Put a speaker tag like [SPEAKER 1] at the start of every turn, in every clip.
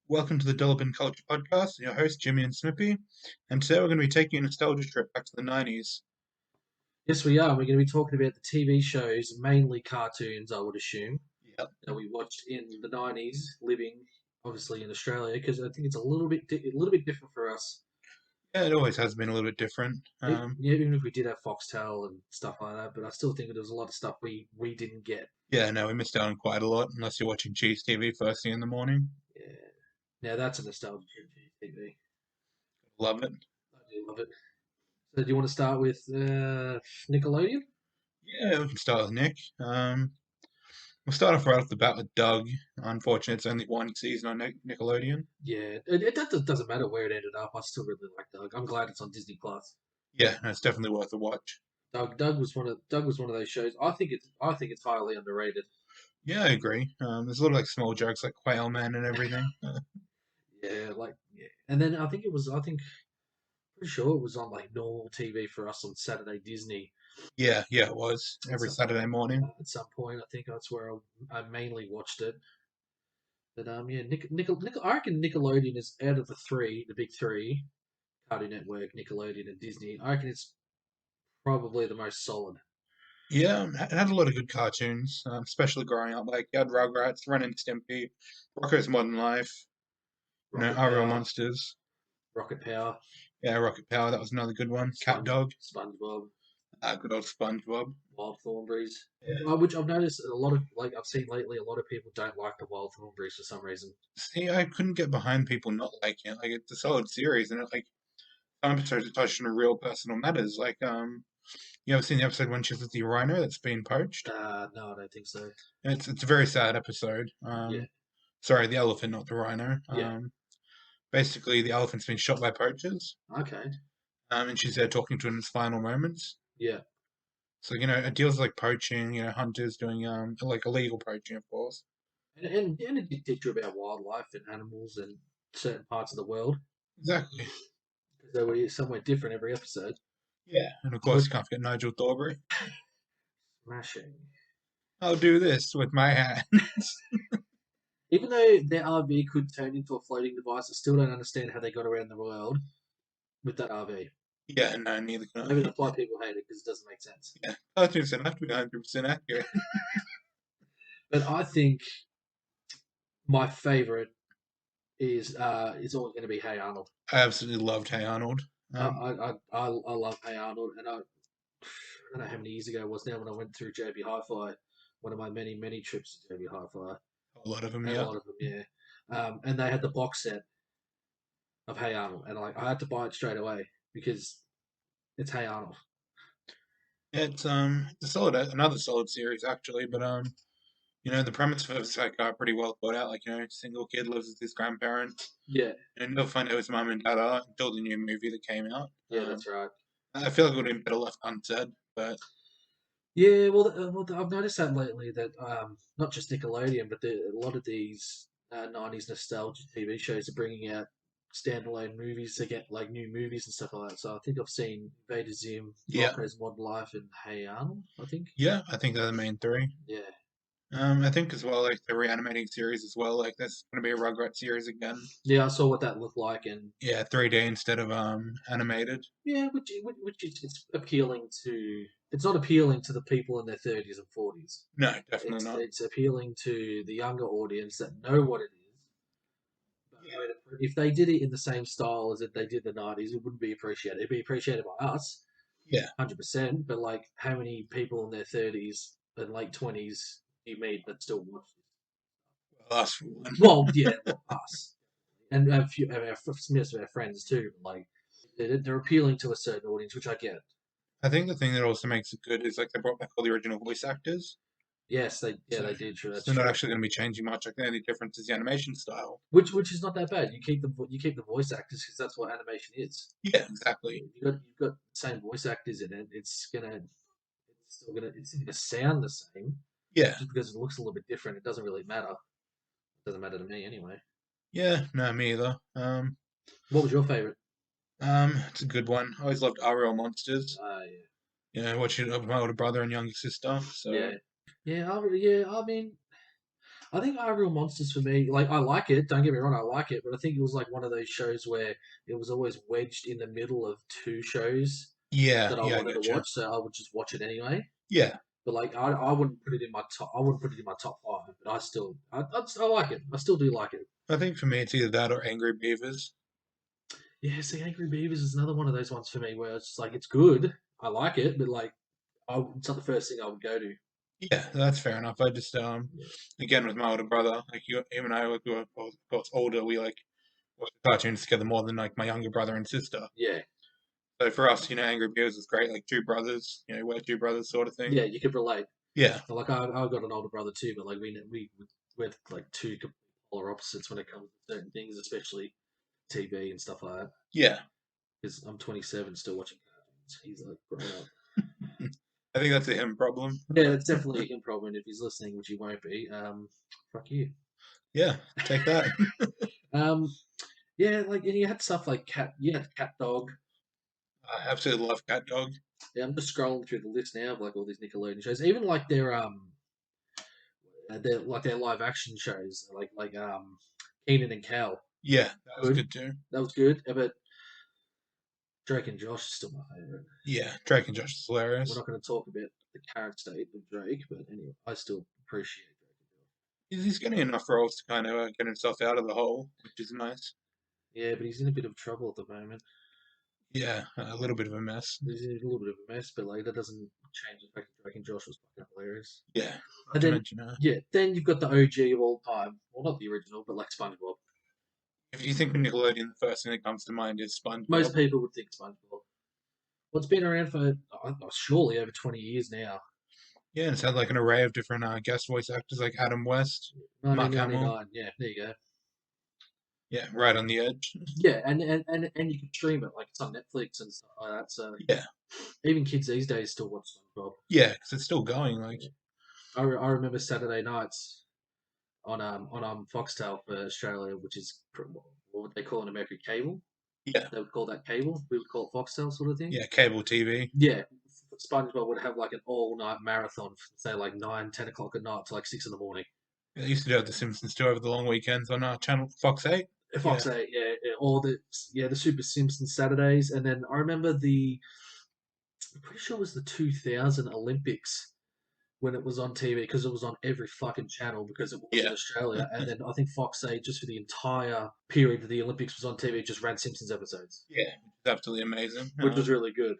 [SPEAKER 1] Welcome to the Dullabin Culture Podcast. Your host, Jimmy and Smippy. And today we're going to be taking a nostalgia trip back to the 90s.
[SPEAKER 2] Yes, we are. We're going to be talking about the TV shows, mainly cartoons, I would assume,
[SPEAKER 1] Yep.
[SPEAKER 2] that we watched in the 90s, living obviously in Australia, because I think it's a little bit different for us.
[SPEAKER 1] Yeah, it always has been a little bit different.
[SPEAKER 2] Yeah, even if we did have Foxtel and stuff like that, but I still think there was a lot of stuff we didn't get.
[SPEAKER 1] Yeah, no, we missed out on quite a lot, unless you're watching Cheese TV first thing in the morning.
[SPEAKER 2] Yeah. Now that's a nostalgia trip for TV.
[SPEAKER 1] Love it.
[SPEAKER 2] I do love it. So do you want to start with Nickelodeon?
[SPEAKER 1] Yeah, we can start with Nick. We'll start off right off the bat with Doug. Unfortunately, it's only one season on Nickelodeon.
[SPEAKER 2] Yeah, that doesn't matter where it ended up. I still really like Doug. I'm glad it's on Disney Plus.
[SPEAKER 1] Yeah, no, it's definitely worth a watch.
[SPEAKER 2] Doug was one of those shows. I think it's highly underrated.
[SPEAKER 1] Yeah, I agree. There's a lot of like small jokes like Quail Man and everything.
[SPEAKER 2] Yeah. And then I think pretty sure it was on like normal TV for us on Saturday Disney
[SPEAKER 1] Yeah, it was
[SPEAKER 2] at
[SPEAKER 1] every
[SPEAKER 2] some
[SPEAKER 1] Saturday morning.
[SPEAKER 2] at some point. I think that's where I mainly watched it. But yeah, I reckon Nickelodeon is out of the big three, Cartoon Network, Nickelodeon, and Disney. I reckon it's probably the most solid.
[SPEAKER 1] Yeah, it had a lot of good cartoons, especially growing up. Like, you had Rugrats, Ren and Stimpy, Rocko's Modern Life,
[SPEAKER 2] Rocket
[SPEAKER 1] Our Real
[SPEAKER 2] Power,
[SPEAKER 1] Monsters.
[SPEAKER 2] Rocket Power,
[SPEAKER 1] Yeah, Rocket Power, that was another good one. Cat Dog,
[SPEAKER 2] SpongeBob,
[SPEAKER 1] good old SpongeBob.
[SPEAKER 2] Wild Thornberries.
[SPEAKER 1] Yeah.
[SPEAKER 2] Which I've noticed a lot of, like I've seen lately, a lot of people don't like the Wild Thornberries for some reason.
[SPEAKER 1] See, I couldn't get behind people not liking it. Like, it's a solid series, and like some episodes are touching on real personal matters. Like, you ever seen the episode when she's with the rhino that's been poached?
[SPEAKER 2] No, I don't think so.
[SPEAKER 1] It's a very sad episode.
[SPEAKER 2] Yeah,
[SPEAKER 1] Sorry, the elephant, not the rhino.
[SPEAKER 2] yeah,
[SPEAKER 1] Basically, the elephant's been shot by poachers.
[SPEAKER 2] okay,
[SPEAKER 1] And she's there talking to him in his final moments.
[SPEAKER 2] yeah,
[SPEAKER 1] So, it deals like poaching, hunters doing like illegal poaching, of course.
[SPEAKER 2] and it did teach you about wildlife and animals and certain parts of the world
[SPEAKER 1] Exactly.
[SPEAKER 2] because they were somewhere different every episode.
[SPEAKER 1] Yeah. And of course,
[SPEAKER 2] But
[SPEAKER 1] you can't forget Nigel Thornberry.
[SPEAKER 2] smashing.
[SPEAKER 1] I'll do this with my hands.
[SPEAKER 2] Even though their RV could turn into a floating device, I still don't understand how they got around the world with that RV.
[SPEAKER 1] Yeah, no, neither can
[SPEAKER 2] Maybe
[SPEAKER 1] I.
[SPEAKER 2] that's why people hate it because it doesn't make sense.
[SPEAKER 1] Yeah. Cartoons don't have to be 100% accurate.
[SPEAKER 2] But I think my favorite is always going to be Hey Arnold.
[SPEAKER 1] I absolutely loved Hey Arnold.
[SPEAKER 2] I,
[SPEAKER 1] Um,
[SPEAKER 2] I, I, I love Hey Arnold, and I don't know how many years ago it was now when I went through JB Hi-Fi, one of my many trips to JB Hi-Fi,
[SPEAKER 1] a lot of them,
[SPEAKER 2] and a
[SPEAKER 1] yeah.
[SPEAKER 2] lot of them, yeah. And they had the box set of Hey Arnold, and I had to buy it straight away because it's Hey Arnold.
[SPEAKER 1] It's a solid, another solid series actually, but the premise was like pretty well thought out. Like, single kid lives with his grandparents,
[SPEAKER 2] Yeah,
[SPEAKER 1] and you'll find out who his mum and dad are until the new movie that came out.
[SPEAKER 2] yeah, that's right.
[SPEAKER 1] I feel like it would have been better left unsaid, but
[SPEAKER 2] Yeah, well, I've noticed that lately that not just Nickelodeon, but a lot of these 90s nostalgia TV shows are bringing out standalone movies to get like new movies and stuff like that. So I think I've seen Vader Zim,
[SPEAKER 1] yeah,
[SPEAKER 2] Rocko's Modern Life, and Hey Arnold. I think.
[SPEAKER 1] yeah, I think they're the main three.
[SPEAKER 2] Yeah.
[SPEAKER 1] I think as well, like the reanimating series as well. Like there's going to be a Rugrats series again.
[SPEAKER 2] Yeah, I saw what that looked like, and
[SPEAKER 1] Yeah, 3D instead of animated.
[SPEAKER 2] yeah, which is it's appealing to. It's not appealing to the people in their 30s and 40s.
[SPEAKER 1] No, definitely
[SPEAKER 2] It's
[SPEAKER 1] not.
[SPEAKER 2] it's appealing to the younger audience that know what it is. But
[SPEAKER 1] Yeah,
[SPEAKER 2] I mean, if they did it in the same style as if they did the 90s, it wouldn't be appreciated. It'd be appreciated by us,
[SPEAKER 1] yeah.
[SPEAKER 2] 100%. But like, how many people in their 30s and late 20s do you meet that still watch this?
[SPEAKER 1] Well, that's one.
[SPEAKER 2] Well, yeah, well, us. And a few of our friends too. Like, they're appealing to a certain audience, which I get.
[SPEAKER 1] I think the thing that also makes it good is like they brought back all the original voice actors.
[SPEAKER 2] Yes,
[SPEAKER 1] So,
[SPEAKER 2] they did. Sure,
[SPEAKER 1] so
[SPEAKER 2] that's
[SPEAKER 1] they're not
[SPEAKER 2] true.
[SPEAKER 1] actually going to be changing much. Like the only difference is the animation style.
[SPEAKER 2] Which is not that bad. You keep the voice actors because that's what animation is.
[SPEAKER 1] Yeah, exactly.
[SPEAKER 2] You've got the same voice actors in it. It's gonna sound the same.
[SPEAKER 1] Yeah,
[SPEAKER 2] Just because it looks a little bit different, it doesn't really matter. It doesn't matter to me anyway.
[SPEAKER 1] yeah. No, me either.
[SPEAKER 2] What was your favorite?
[SPEAKER 1] It's a good one. I always loved Our Real Monsters. Watching it with my older brother and younger sister.
[SPEAKER 2] Yeah,
[SPEAKER 1] So
[SPEAKER 2] yeah, yeah. I mean, I think Are Real Monsters for me, like I like it. Don't get me wrong, I like it, but I think it was like one of those shows where it was always wedged in the middle of two shows
[SPEAKER 1] Yeah,
[SPEAKER 2] that I
[SPEAKER 1] yeah, I
[SPEAKER 2] wanted to
[SPEAKER 1] get you.
[SPEAKER 2] watch, so I would just watch it anyway.
[SPEAKER 1] Yeah,
[SPEAKER 2] But like, I wouldn't put it in my top. I wouldn't put it in my top five. But I like it. I still do like it.
[SPEAKER 1] I think for me it's either that or Angry Beavers.
[SPEAKER 2] Yeah, see, Angry Beavers is another one of those ones for me where it's just like it's good. I like it, but like, it's not the first thing I would go to.
[SPEAKER 1] Yeah, that's fair enough. I just
[SPEAKER 2] Yeah,
[SPEAKER 1] again with my older brother, like you, him and I, like, we were both older. We like watched cartoons together more than like my younger brother and sister.
[SPEAKER 2] yeah,
[SPEAKER 1] So for us, Angry Beavers is great, like two brothers, we're two brothers sort of thing.
[SPEAKER 2] yeah. You could relate.
[SPEAKER 1] Yeah,
[SPEAKER 2] Like I've got an older brother too, but like we're like two complete polar opposites when it comes to certain things, especially TV and stuff like that.
[SPEAKER 1] yeah.
[SPEAKER 2] Because I'm 27, still watching cartoons. He's like grown up.
[SPEAKER 1] I think that's a him problem.
[SPEAKER 2] Yeah, it's definitely a him problem. If he's listening, which he won't be, fuck you.
[SPEAKER 1] Yeah, take that.
[SPEAKER 2] Um, yeah, like and you had stuff like cat. You had cat dog.
[SPEAKER 1] I absolutely love Cat Dog.
[SPEAKER 2] Yeah, I'm just scrolling through the list now of like all these Nickelodeon shows. Even like their live action shows, like Keenan and Kel.
[SPEAKER 1] Yeah, that was
[SPEAKER 2] Good,
[SPEAKER 1] good too.
[SPEAKER 2] that was good. But Drake and Josh is still my favorite.
[SPEAKER 1] Yeah, Drake and Josh is
[SPEAKER 2] We're
[SPEAKER 1] hilarious.
[SPEAKER 2] not going to talk about the current state of Drake, but anyway, I still appreciate Drake and Josh.
[SPEAKER 1] He's getting enough roles to kind of get himself out of the hole, which is nice.
[SPEAKER 2] Yeah, but he's in a bit of trouble at the moment.
[SPEAKER 1] Yeah, a little bit of a mess.
[SPEAKER 2] He's in a little bit of a mess, but like that doesn't change the fact that Drake and Josh was fucking hilarious.
[SPEAKER 1] Yeah, not
[SPEAKER 2] And
[SPEAKER 1] to
[SPEAKER 2] then
[SPEAKER 1] mention,
[SPEAKER 2] yeah, then you've got the OG of all time. Well, not the original, but like SpongeBob.
[SPEAKER 1] if you think of Nickelodeon, the first thing that comes to mind is
[SPEAKER 2] Most
[SPEAKER 1] SpongeBob.
[SPEAKER 2] people would think SpongeBob. Well, it's been around for surely over 20 years now.
[SPEAKER 1] Yeah, and it's had like an array of different guest voice actors like Adam West, Mark Hamill.
[SPEAKER 2] 1999. Yeah, there you go.
[SPEAKER 1] Yeah, right on the edge.
[SPEAKER 2] Yeah, and you can stream it like it's on Netflix and stuff like that. So
[SPEAKER 1] Yeah,
[SPEAKER 2] even kids these days still watch SpongeBob.
[SPEAKER 1] yeah, because it's still going. Like,
[SPEAKER 2] Yeah. I remember Saturday nights on Foxtel for Australia, which is what they call in America cable.
[SPEAKER 1] yeah,
[SPEAKER 2] They would call that cable. We would call it Foxtel sort of thing.
[SPEAKER 1] yeah, cable TV.
[SPEAKER 2] Yeah, SpongeBob would have like an all night marathon, say like 9, 10 o'clock at night to like 6 in the morning.
[SPEAKER 1] They used to do it The Simpsons too over the long weekends on channel Fox 8. Yeah,
[SPEAKER 2] Fox 8, yeah, all the Super Simpsons Saturdays, and then I remember I'm pretty sure it was the 2000 Olympics when it was on TV because it was on every fucking channel because it was in
[SPEAKER 1] yeah,
[SPEAKER 2] Australia, and then I think Fox 8 just for the entire period that the Olympics was on TV just ran Simpsons episodes,
[SPEAKER 1] yeah. It's absolutely amazing.
[SPEAKER 2] which was really good.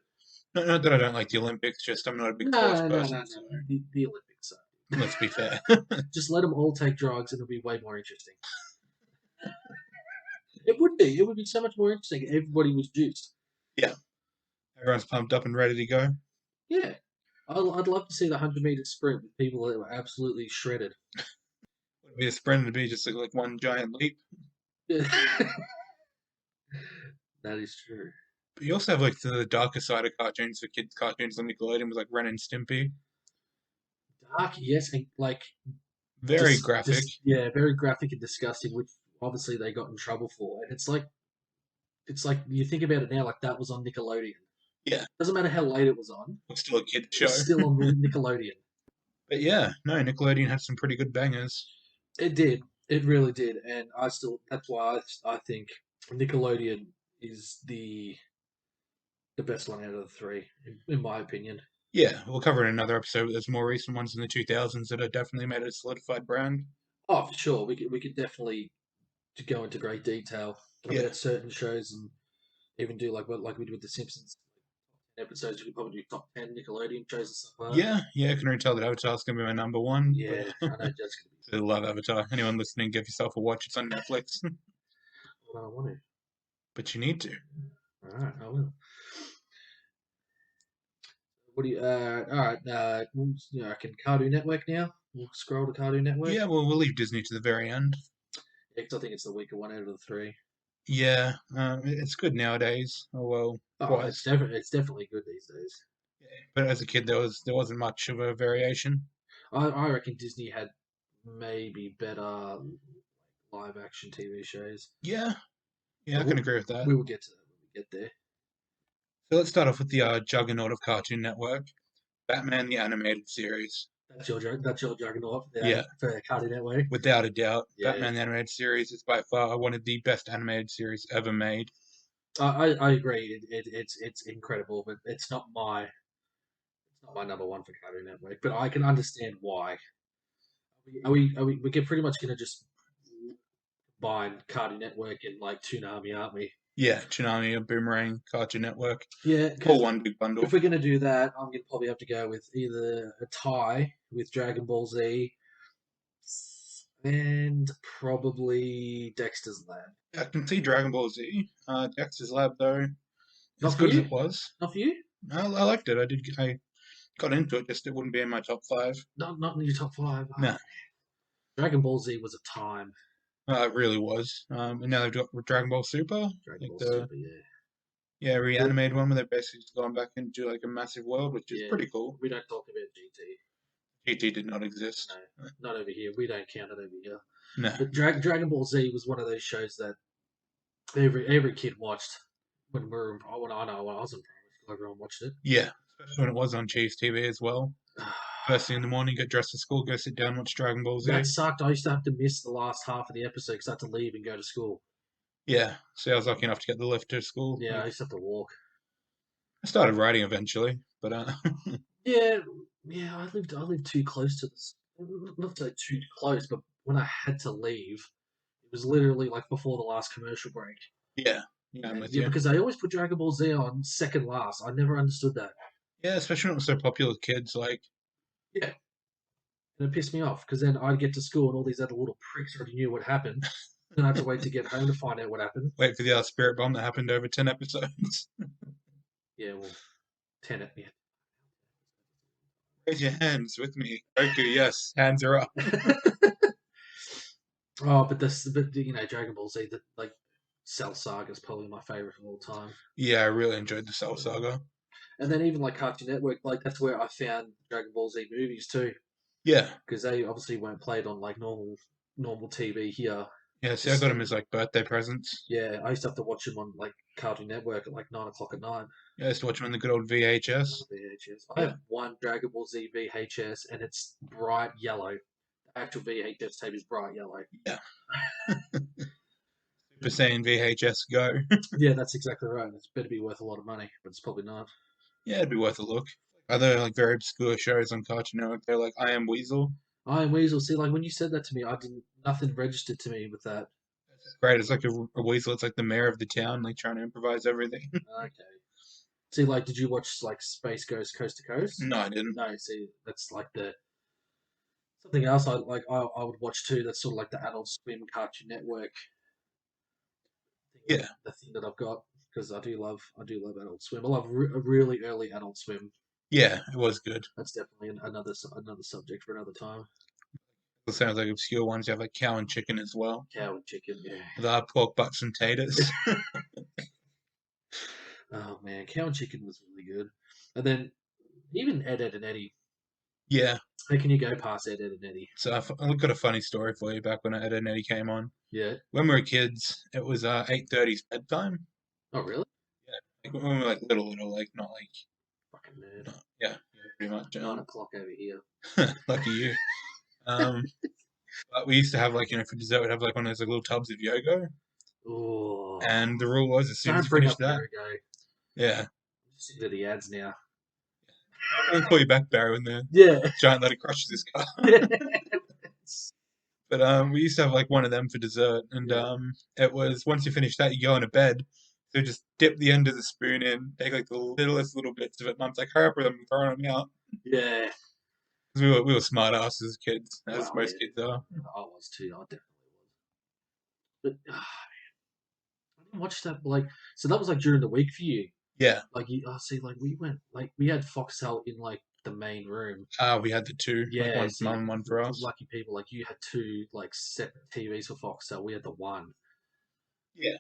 [SPEAKER 1] Not that I don't like the Olympics, just I'm not a big sports
[SPEAKER 2] No.
[SPEAKER 1] person, so
[SPEAKER 2] The Olympics.
[SPEAKER 1] let's be fair.
[SPEAKER 2] Just let them all take drugs, and it'll be way more interesting. It would be. It would be so much more interesting if everybody was juiced.
[SPEAKER 1] Yeah, everyone's pumped up and ready to go.
[SPEAKER 2] Yeah. I'd love to see the 100-meter sprint with people that were absolutely shredded.
[SPEAKER 1] Would be a sprint, it'd be just like one giant leap.
[SPEAKER 2] That is true.
[SPEAKER 1] But you also have like the darker side of cartoons for kids. Cartoons on Nickelodeon was like Ren and Stimpy.
[SPEAKER 2] Dark, yes, and like
[SPEAKER 1] Very graphic.
[SPEAKER 2] yeah, very graphic and disgusting, which obviously they got in trouble for. And it's like you think about it now, like that was on Nickelodeon.
[SPEAKER 1] Yeah,
[SPEAKER 2] Doesn't matter how late it was on,
[SPEAKER 1] it's still a kid
[SPEAKER 2] it
[SPEAKER 1] show.
[SPEAKER 2] was still on Nickelodeon.
[SPEAKER 1] But yeah, no, Nickelodeon had some pretty good bangers.
[SPEAKER 2] It did. It really did, and that's why I think Nickelodeon is the best one out of the three, in my opinion.
[SPEAKER 1] Yeah, we'll cover in another episode. There's more recent ones in the 2000s that have definitely made it a solidified brand.
[SPEAKER 2] Oh, for sure, we could definitely go into great detail
[SPEAKER 1] Yeah,
[SPEAKER 2] about certain shows and even do like we did with the Simpsons episodes. We could probably do top 10 Nickelodeon shows and stuff like that.
[SPEAKER 1] yeah. I can already tell that Avatar's gonna be my number one. But
[SPEAKER 2] Yeah, I know that's gonna
[SPEAKER 1] I love Avatar. Anyone listening, give yourself a watch. It's on Netflix,
[SPEAKER 2] be. Well, I want to.
[SPEAKER 1] but you need to.
[SPEAKER 2] All right, I will. What do you? All right. I can Cartoon Network now. We'll scroll to Cartoon Network.
[SPEAKER 1] Yeah, well, we'll leave Disney to the very end.
[SPEAKER 2] Yeah, 'cause I think it's the weaker one out of the three.
[SPEAKER 1] Yeah, it's good nowadays. Oh well,
[SPEAKER 2] Oh,
[SPEAKER 1] was.
[SPEAKER 2] it's definitely good these days.
[SPEAKER 1] Yeah. But as a kid, there wasn't much of a variation.
[SPEAKER 2] I reckon Disney had maybe better live action TV shows.
[SPEAKER 1] Yeah, yeah,
[SPEAKER 2] But
[SPEAKER 1] I can agree with that.
[SPEAKER 2] we will get to that when we get there.
[SPEAKER 1] So let's start off with the juggernaut of Cartoon Network, Batman the Animated Series.
[SPEAKER 2] That's your juggernaut
[SPEAKER 1] Yeah,
[SPEAKER 2] for Cartoon Network.
[SPEAKER 1] without a doubt.
[SPEAKER 2] Yeah,
[SPEAKER 1] Batman the Animated Series is by far one of the best animated series ever made.
[SPEAKER 2] I agree. It's incredible, but it's not my number one for Cartoon Network. But I can understand why. We get pretty much gonna just combine Cartoon Network and like Toonami, aren't we?
[SPEAKER 1] Yeah, Toonami, Boomerang, Cartoon Network,
[SPEAKER 2] Yeah,
[SPEAKER 1] all
[SPEAKER 2] because
[SPEAKER 1] one big
[SPEAKER 2] if
[SPEAKER 1] bundle.
[SPEAKER 2] we're gonna do that, I'm gonna probably have to go with either a tie with Dragon Ball Z and probably Dexter's Lab.
[SPEAKER 1] I can see Dragon Ball Z. Dexter's Lab, though, as
[SPEAKER 2] Not for
[SPEAKER 1] good as
[SPEAKER 2] you?
[SPEAKER 1] it was,
[SPEAKER 2] Not for you?
[SPEAKER 1] I liked it. I got into it, just it wouldn't be in my top five.
[SPEAKER 2] Not in your top five.
[SPEAKER 1] No,
[SPEAKER 2] Dragon Ball Z was a time.
[SPEAKER 1] it really was. And now they've got Dragon Ball Super,
[SPEAKER 2] Dragon
[SPEAKER 1] like
[SPEAKER 2] Ball
[SPEAKER 1] the
[SPEAKER 2] Super, yeah.
[SPEAKER 1] yeah
[SPEAKER 2] The,
[SPEAKER 1] reanimated one where they're basically just gone back into like a massive world, which is
[SPEAKER 2] yeah,
[SPEAKER 1] pretty cool.
[SPEAKER 2] we don't talk about GT.
[SPEAKER 1] GT did not exist.
[SPEAKER 2] No, not over here. We don't count it over here.
[SPEAKER 1] No,
[SPEAKER 2] But Dragon Ball Z was one of those shows that every kid watched when we were when I was in primary school. Everyone watched it.
[SPEAKER 1] yeah, especially when it was on Cheese TV as well. First thing in the morning, get dressed for school, go sit down, watch Dragon Ball
[SPEAKER 2] That
[SPEAKER 1] Z.
[SPEAKER 2] sucked. I used to have to miss the last half of the episode because I had to leave and go to school.
[SPEAKER 1] Yeah, so I was lucky enough to get the lift to school.
[SPEAKER 2] Yeah, I
[SPEAKER 1] Like,
[SPEAKER 2] used to have to walk.
[SPEAKER 1] I started writing eventually, but
[SPEAKER 2] Yeah, yeah. I lived too close to this. Not so too close, but when I had to leave, it was literally like before the last commercial break.
[SPEAKER 1] yeah, yeah, I'm with
[SPEAKER 2] Yeah,
[SPEAKER 1] you.
[SPEAKER 2] because they always put Dragon Ball Z on second last. I never understood that.
[SPEAKER 1] Yeah, especially when it was so popular with kids. Like,
[SPEAKER 2] Yeah, and it pissed me off because then I'd get to school and all these other little pricks already knew what happened. Then I had to wait to get home to find out what happened.
[SPEAKER 1] wait for the other spirit bomb that happened over 10 episodes.
[SPEAKER 2] Yeah, well, 10 at me.
[SPEAKER 1] Raise your hands with me. Goku, yes, hands are up.
[SPEAKER 2] Oh, but Dragon Ball Z, like Cell Saga is probably my favorite of all time.
[SPEAKER 1] Yeah, I really enjoyed the Cell Saga.
[SPEAKER 2] And then even like Cartoon Network, like that's where I found Dragon Ball Z movies too,
[SPEAKER 1] Yeah,
[SPEAKER 2] because they obviously weren't played on like normal TV here.
[SPEAKER 1] yeah, see, I
[SPEAKER 2] Just
[SPEAKER 1] got him as like birthday presents.
[SPEAKER 2] yeah, I used to have to watch them on like Cartoon Network at like 9 o'clock at night.
[SPEAKER 1] Yeah, I used to watch him on the good old VHS.
[SPEAKER 2] VHS. I
[SPEAKER 1] Yeah,
[SPEAKER 2] have one Dragon Ball Z VHS, and it's bright yellow. The actual VHS tape is bright yellow.
[SPEAKER 1] yeah. Super Saiyan VHS Go.
[SPEAKER 2] Yeah, that's exactly right. It's better be worth a lot of money, but it's probably not.
[SPEAKER 1] Yeah, it'd be worth a look. Other like very obscure shows on Cartoon Network, they're like I Am Weasel.
[SPEAKER 2] Iron Weasel. See, like when you said that to me, I didn't. Nothing registered to me with that.
[SPEAKER 1] It's great. It's like a weasel. It's like the mayor of the town, like trying to improvise everything.
[SPEAKER 2] Okay. See, like, did you watch like Space Ghost Coast to Coast?
[SPEAKER 1] No, I didn't.
[SPEAKER 2] No. See, that's like the something else I like. I would watch too. That's sort of like the Adult Swim Cartoon Network thing.
[SPEAKER 1] Yeah,
[SPEAKER 2] The thing that I've got because I do love Adult Swim. I love really early Adult Swim.
[SPEAKER 1] yeah, it was good.
[SPEAKER 2] That's definitely another subject for another time.
[SPEAKER 1] It sounds like obscure ones. You have like cow and chicken as well.
[SPEAKER 2] Cow and chicken, yeah.
[SPEAKER 1] The pork butts and taters.
[SPEAKER 2] Oh man, cow and chicken was really good. And then even Ed, Ed and Eddie.
[SPEAKER 1] Yeah.
[SPEAKER 2] How can you go past Ed, Ed and Eddie?
[SPEAKER 1] So I've got a funny story for you. Back when Ed and Eddie came on,
[SPEAKER 2] Yeah.
[SPEAKER 1] when we were kids, it was 8:30's bedtime.
[SPEAKER 2] Oh really?
[SPEAKER 1] Yeah, like when we were like little, like not like
[SPEAKER 2] Fucking nerd.
[SPEAKER 1] yeah, pretty much.
[SPEAKER 2] 9 o'clock over here.
[SPEAKER 1] Lucky you. Um, but we used to have like for dessert we'd have like one of those like, little tubs of yogo,
[SPEAKER 2] Oh,
[SPEAKER 1] and the rule was as soon as
[SPEAKER 2] don't
[SPEAKER 1] you
[SPEAKER 2] bring
[SPEAKER 1] finished
[SPEAKER 2] up
[SPEAKER 1] that,
[SPEAKER 2] Yogo.
[SPEAKER 1] yeah,
[SPEAKER 2] I'm just into the ads now.
[SPEAKER 1] I'll call you back, Barry, when the
[SPEAKER 2] Yeah.
[SPEAKER 1] giant letter crushes his car. But we used to have like one of them for dessert, and
[SPEAKER 2] Yeah.
[SPEAKER 1] it was once you finish that, you go into bed. So just dip the end of the spoon in, take like the littlest little bits of it. Mum's like, "Hurry up with them, I'm throwing them out."
[SPEAKER 2] Yeah.
[SPEAKER 1] 'Cause we were smart asses as kids, as
[SPEAKER 2] Well,
[SPEAKER 1] most
[SPEAKER 2] yeah.
[SPEAKER 1] kids are.
[SPEAKER 2] I was too. I definitely was. But I didn't watch that. Like, so that was like during the week for you.
[SPEAKER 1] Yeah.
[SPEAKER 2] Like, see, like we went, like we had Foxtel in like the main room.
[SPEAKER 1] We had the two, like
[SPEAKER 2] Yeah.
[SPEAKER 1] one for
[SPEAKER 2] See,
[SPEAKER 1] mum and one for us.
[SPEAKER 2] lucky people, like you had two like separate TVs for Foxtel. We had the one.
[SPEAKER 1] Yeah.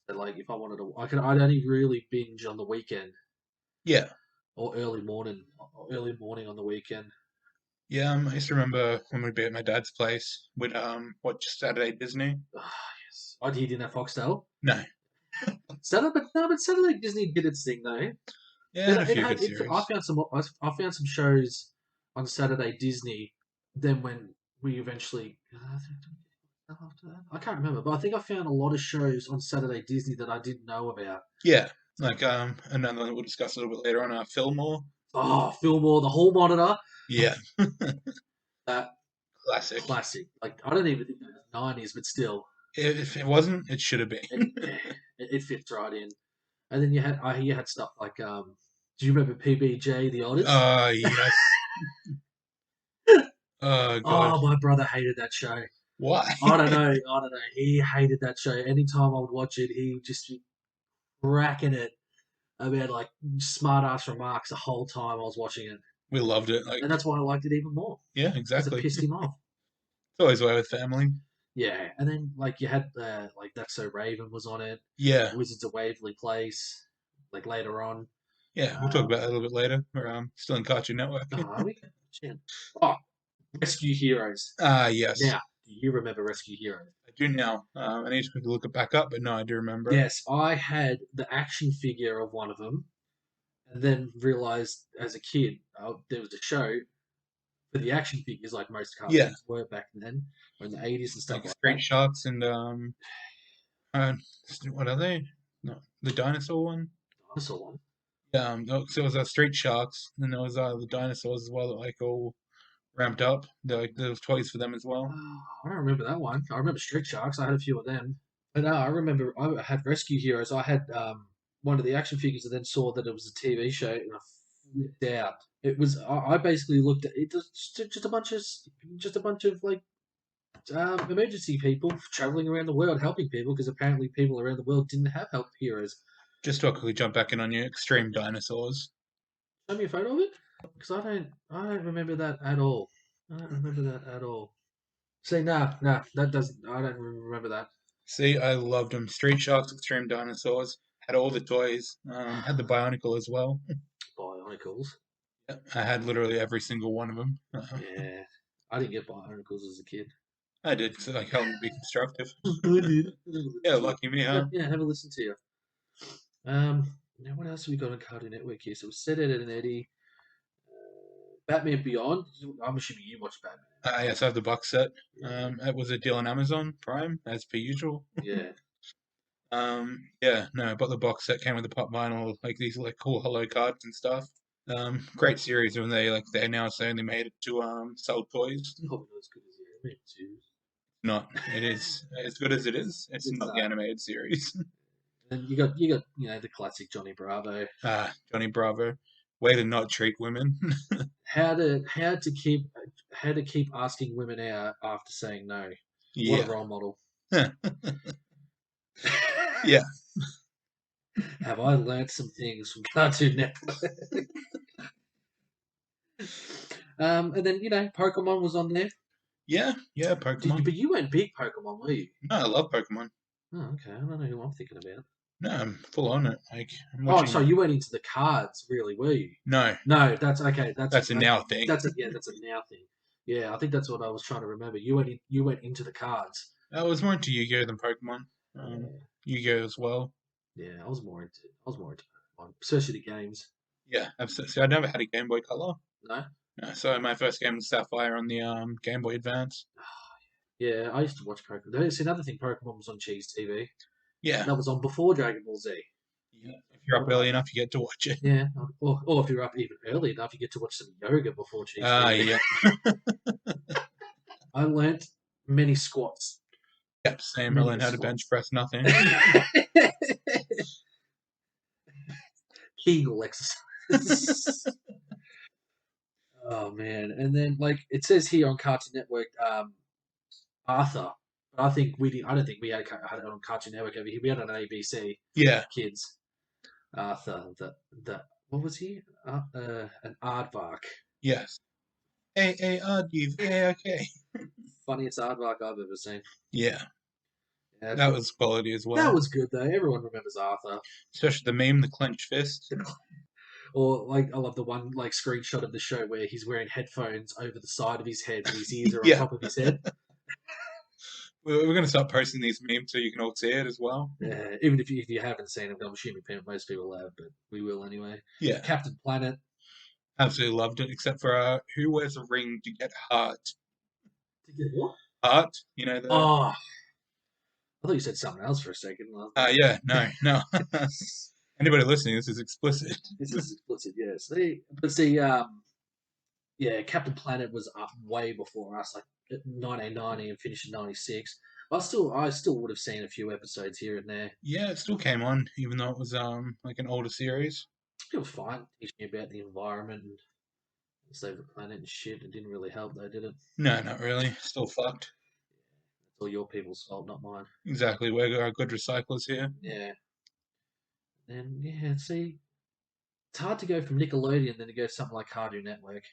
[SPEAKER 2] So like, if I wanted to, I'd only really binge on the weekend
[SPEAKER 1] Yeah.
[SPEAKER 2] or early morning on the weekend.
[SPEAKER 1] Yeah, I used to remember when we'd be at my dad's place, we'd watch Saturday Disney.
[SPEAKER 2] Ah, yes. Oh, you didn't have Foxtel?
[SPEAKER 1] No.
[SPEAKER 2] But Saturday Disney did its thing though.
[SPEAKER 1] Yeah, it had a few good
[SPEAKER 2] I
[SPEAKER 1] series.
[SPEAKER 2] found some shows on Saturday Disney. Then when we eventually, after that, I can't remember, but I think I found a lot of shows on Saturday Disney that I didn't know about.
[SPEAKER 1] Yeah, like another one we'll discuss a little bit later on. Fillmore.
[SPEAKER 2] Oh, Fillmore, the Hall Monitor,
[SPEAKER 1] Yeah,
[SPEAKER 2] that
[SPEAKER 1] classic.
[SPEAKER 2] classic. Like I don't even think that was 90s, but still,
[SPEAKER 1] If it wasn't, it should have
[SPEAKER 2] it,
[SPEAKER 1] been.
[SPEAKER 2] it fits right in. And then you had stuff like do you remember PBJ the Otters?
[SPEAKER 1] Yes. Oh God,
[SPEAKER 2] Oh, my brother hated that show.
[SPEAKER 1] why?
[SPEAKER 2] I don't know. I don't know. He hated that show. Anytime I would watch it, he would just be cracking it about like smart ass remarks the whole time I was watching it.
[SPEAKER 1] We loved it.
[SPEAKER 2] And
[SPEAKER 1] Like,
[SPEAKER 2] that's why I liked it even more.
[SPEAKER 1] yeah,
[SPEAKER 2] Because it
[SPEAKER 1] exactly.
[SPEAKER 2] pissed
[SPEAKER 1] It's
[SPEAKER 2] him off.
[SPEAKER 1] always the way with family.
[SPEAKER 2] Yeah. And then like you had like That's So Raven was on it.
[SPEAKER 1] Yeah,
[SPEAKER 2] Wizards of Waverly Place. Like later on.
[SPEAKER 1] yeah. We'll talk
[SPEAKER 2] Um
[SPEAKER 1] about that a little bit later. We're still in Cartoon Network.
[SPEAKER 2] oh, are we? Shit. Oh, Rescue Heroes.
[SPEAKER 1] Yes,
[SPEAKER 2] Now, do you remember Rescue Heroes?
[SPEAKER 1] I do now. I need to look it back up, but no, I do remember it.
[SPEAKER 2] Yes, I had the action figure of one of them, and then realized as a kid there was a show for the action figures, like most
[SPEAKER 1] Yeah,
[SPEAKER 2] cartoons were back then, or in the 80s and stuff
[SPEAKER 1] like
[SPEAKER 2] like
[SPEAKER 1] Street
[SPEAKER 2] that.
[SPEAKER 1] Sharks and uh, what are they? No, the dinosaur one.
[SPEAKER 2] Dinosaur one.
[SPEAKER 1] No, so it was Street Sharks, and there was the dinosaurs as well that like all ramped up. There was toys for them as well.
[SPEAKER 2] Oh, I don't remember that one. I remember Street Sharks. I had a few of them. But no, I remember I had Rescue Heroes. I had one of the action figures, and then saw that it was a TV show, and I flipped out. It was I basically looked at it just a bunch of like emergency people traveling around the world helping people because apparently people around the world didn't have help heroes.
[SPEAKER 1] Just to quickly jump back in on you, Extreme Dinosaurs.
[SPEAKER 2] Show me a photo of it because I don't remember that at all. I don't remember that at all. Say nah, that doesn't. I don't remember that.
[SPEAKER 1] See, I loved them. Street Sharks, Extreme Dinosaurs. Had all the toys. Had the Bionicle as well.
[SPEAKER 2] Bionicles.
[SPEAKER 1] Yep, I had literally every single one of them.
[SPEAKER 2] Yeah, I didn't get Bionicles as a kid.
[SPEAKER 1] I did, so like help me be constructive.
[SPEAKER 2] I did.
[SPEAKER 1] Yeah, lucky me, huh?
[SPEAKER 2] Yeah, have a listen to you. Now what else have we got on Cartoon Network here? So we said Ed and Eddie, Batman Beyond. I'm assuming you watched Batman.
[SPEAKER 1] Yes, I have the box set.
[SPEAKER 2] Yeah.
[SPEAKER 1] It was a deal on Amazon Prime, as per usual.
[SPEAKER 2] Yeah.
[SPEAKER 1] Yeah, no, I bought the box set, came with the pop vinyl, like these like cool hollow cards and stuff. Great series when they're now saying they made it to sell toys.
[SPEAKER 2] Probably not as good as the animated series.
[SPEAKER 1] Not, it is as good as it is. It's
[SPEAKER 2] It's
[SPEAKER 1] not the animated series.
[SPEAKER 2] and you got the classic Johnny Bravo.
[SPEAKER 1] Johnny Bravo, way to not treat women.
[SPEAKER 2] How to keep asking women out after saying no. What a
[SPEAKER 1] Yeah,
[SPEAKER 2] role model.
[SPEAKER 1] yeah,
[SPEAKER 2] Have I learnt some things from Cartoon Network? And then Pokemon was on there.
[SPEAKER 1] yeah. Pokemon.
[SPEAKER 2] But you weren't big Pokemon, were you?
[SPEAKER 1] No, I love Pokemon.
[SPEAKER 2] Oh, okay. I don't know who I'm thinking about.
[SPEAKER 1] No, I'm full on it. Like I'm
[SPEAKER 2] Oh,
[SPEAKER 1] watching.
[SPEAKER 2] sorry, you weren't into the cards, really, were you?
[SPEAKER 1] No,
[SPEAKER 2] No, that's okay.
[SPEAKER 1] that's a now thing.
[SPEAKER 2] That's a now thing. Yeah, I think that's what I was trying to remember. You went into the cards.
[SPEAKER 1] I was more into Yu-Gi-Oh than Pokemon.
[SPEAKER 2] Yeah,
[SPEAKER 1] Yu-Gi-Oh as well.
[SPEAKER 2] yeah. I was more into Pokemon, especially the games.
[SPEAKER 1] Yeah, absolutely. See, I never had a Game Boy Color.
[SPEAKER 2] No.
[SPEAKER 1] No, so my first game was Sapphire on the Game Boy Advance.
[SPEAKER 2] Yeah, I used to watch Pokemon. There's another thing. Pokemon was on Cheese TV.
[SPEAKER 1] Yeah,
[SPEAKER 2] That was on before Dragon Ball Z.
[SPEAKER 1] yeah. If you're up early enough, you get to watch it.
[SPEAKER 2] Yeah, or if you're up even early enough, you get to watch some yoga before Cheese TV.
[SPEAKER 1] Yeah.
[SPEAKER 2] I learnt many squats.
[SPEAKER 1] Yep, same. I
[SPEAKER 2] Many
[SPEAKER 1] learned how to
[SPEAKER 2] squats.
[SPEAKER 1] bench press nothing.
[SPEAKER 2] Kegel exercises. Oh man! And then like it says here on Cartoon Network, Arthur. But I think we didn't. I don't think we had it on Cartoon Network over here. We had it on ABC
[SPEAKER 1] Yeah,
[SPEAKER 2] Kids. Arthur, the what was he? An aardvark.
[SPEAKER 1] yes. AARDVAK.
[SPEAKER 2] Funniest aardvark I've ever seen.
[SPEAKER 1] Yeah,
[SPEAKER 2] Yeah,
[SPEAKER 1] that was quality as
[SPEAKER 2] that
[SPEAKER 1] well.
[SPEAKER 2] was good though. Everyone remembers Arthur.
[SPEAKER 1] Especially the meme, the clenched fist.
[SPEAKER 2] Or like I love the one like screenshot of the show where he's wearing headphones over the side of his head and his ears are on
[SPEAKER 1] Yeah,
[SPEAKER 2] top of his head.
[SPEAKER 1] we're going to start posting these memes so you can all see it as well.
[SPEAKER 2] Yeah, even if you haven't seen it, I'm assuming most people have, but we will anyway.
[SPEAKER 1] Yeah,
[SPEAKER 2] Captain Planet.
[SPEAKER 1] Absolutely loved it, except for who wears a ring to get heart?
[SPEAKER 2] To get what?
[SPEAKER 1] Heart, you know the.
[SPEAKER 2] Oh, I thought you said something else for a second. I was
[SPEAKER 1] Yeah, no, no.
[SPEAKER 2] like,
[SPEAKER 1] Anybody listening, this is explicit.
[SPEAKER 2] this is explicit, yes. But see, yeah, Captain Planet was up way before us, like 1990 and finished in '96. I still would have seen a few episodes here and there.
[SPEAKER 1] Yeah, it still came on, even though it was like an older series.
[SPEAKER 2] It was fine, teaching me about the environment and save the planet and shit. It didn't really help though, did it?
[SPEAKER 1] No, not really. Still fucked.
[SPEAKER 2] It's all your people's fault, not mine.
[SPEAKER 1] Exactly. We're good recyclers here.
[SPEAKER 2] Yeah, and yeah, see, it's hard to go from Nickelodeon then to go to something like Cartoon Network.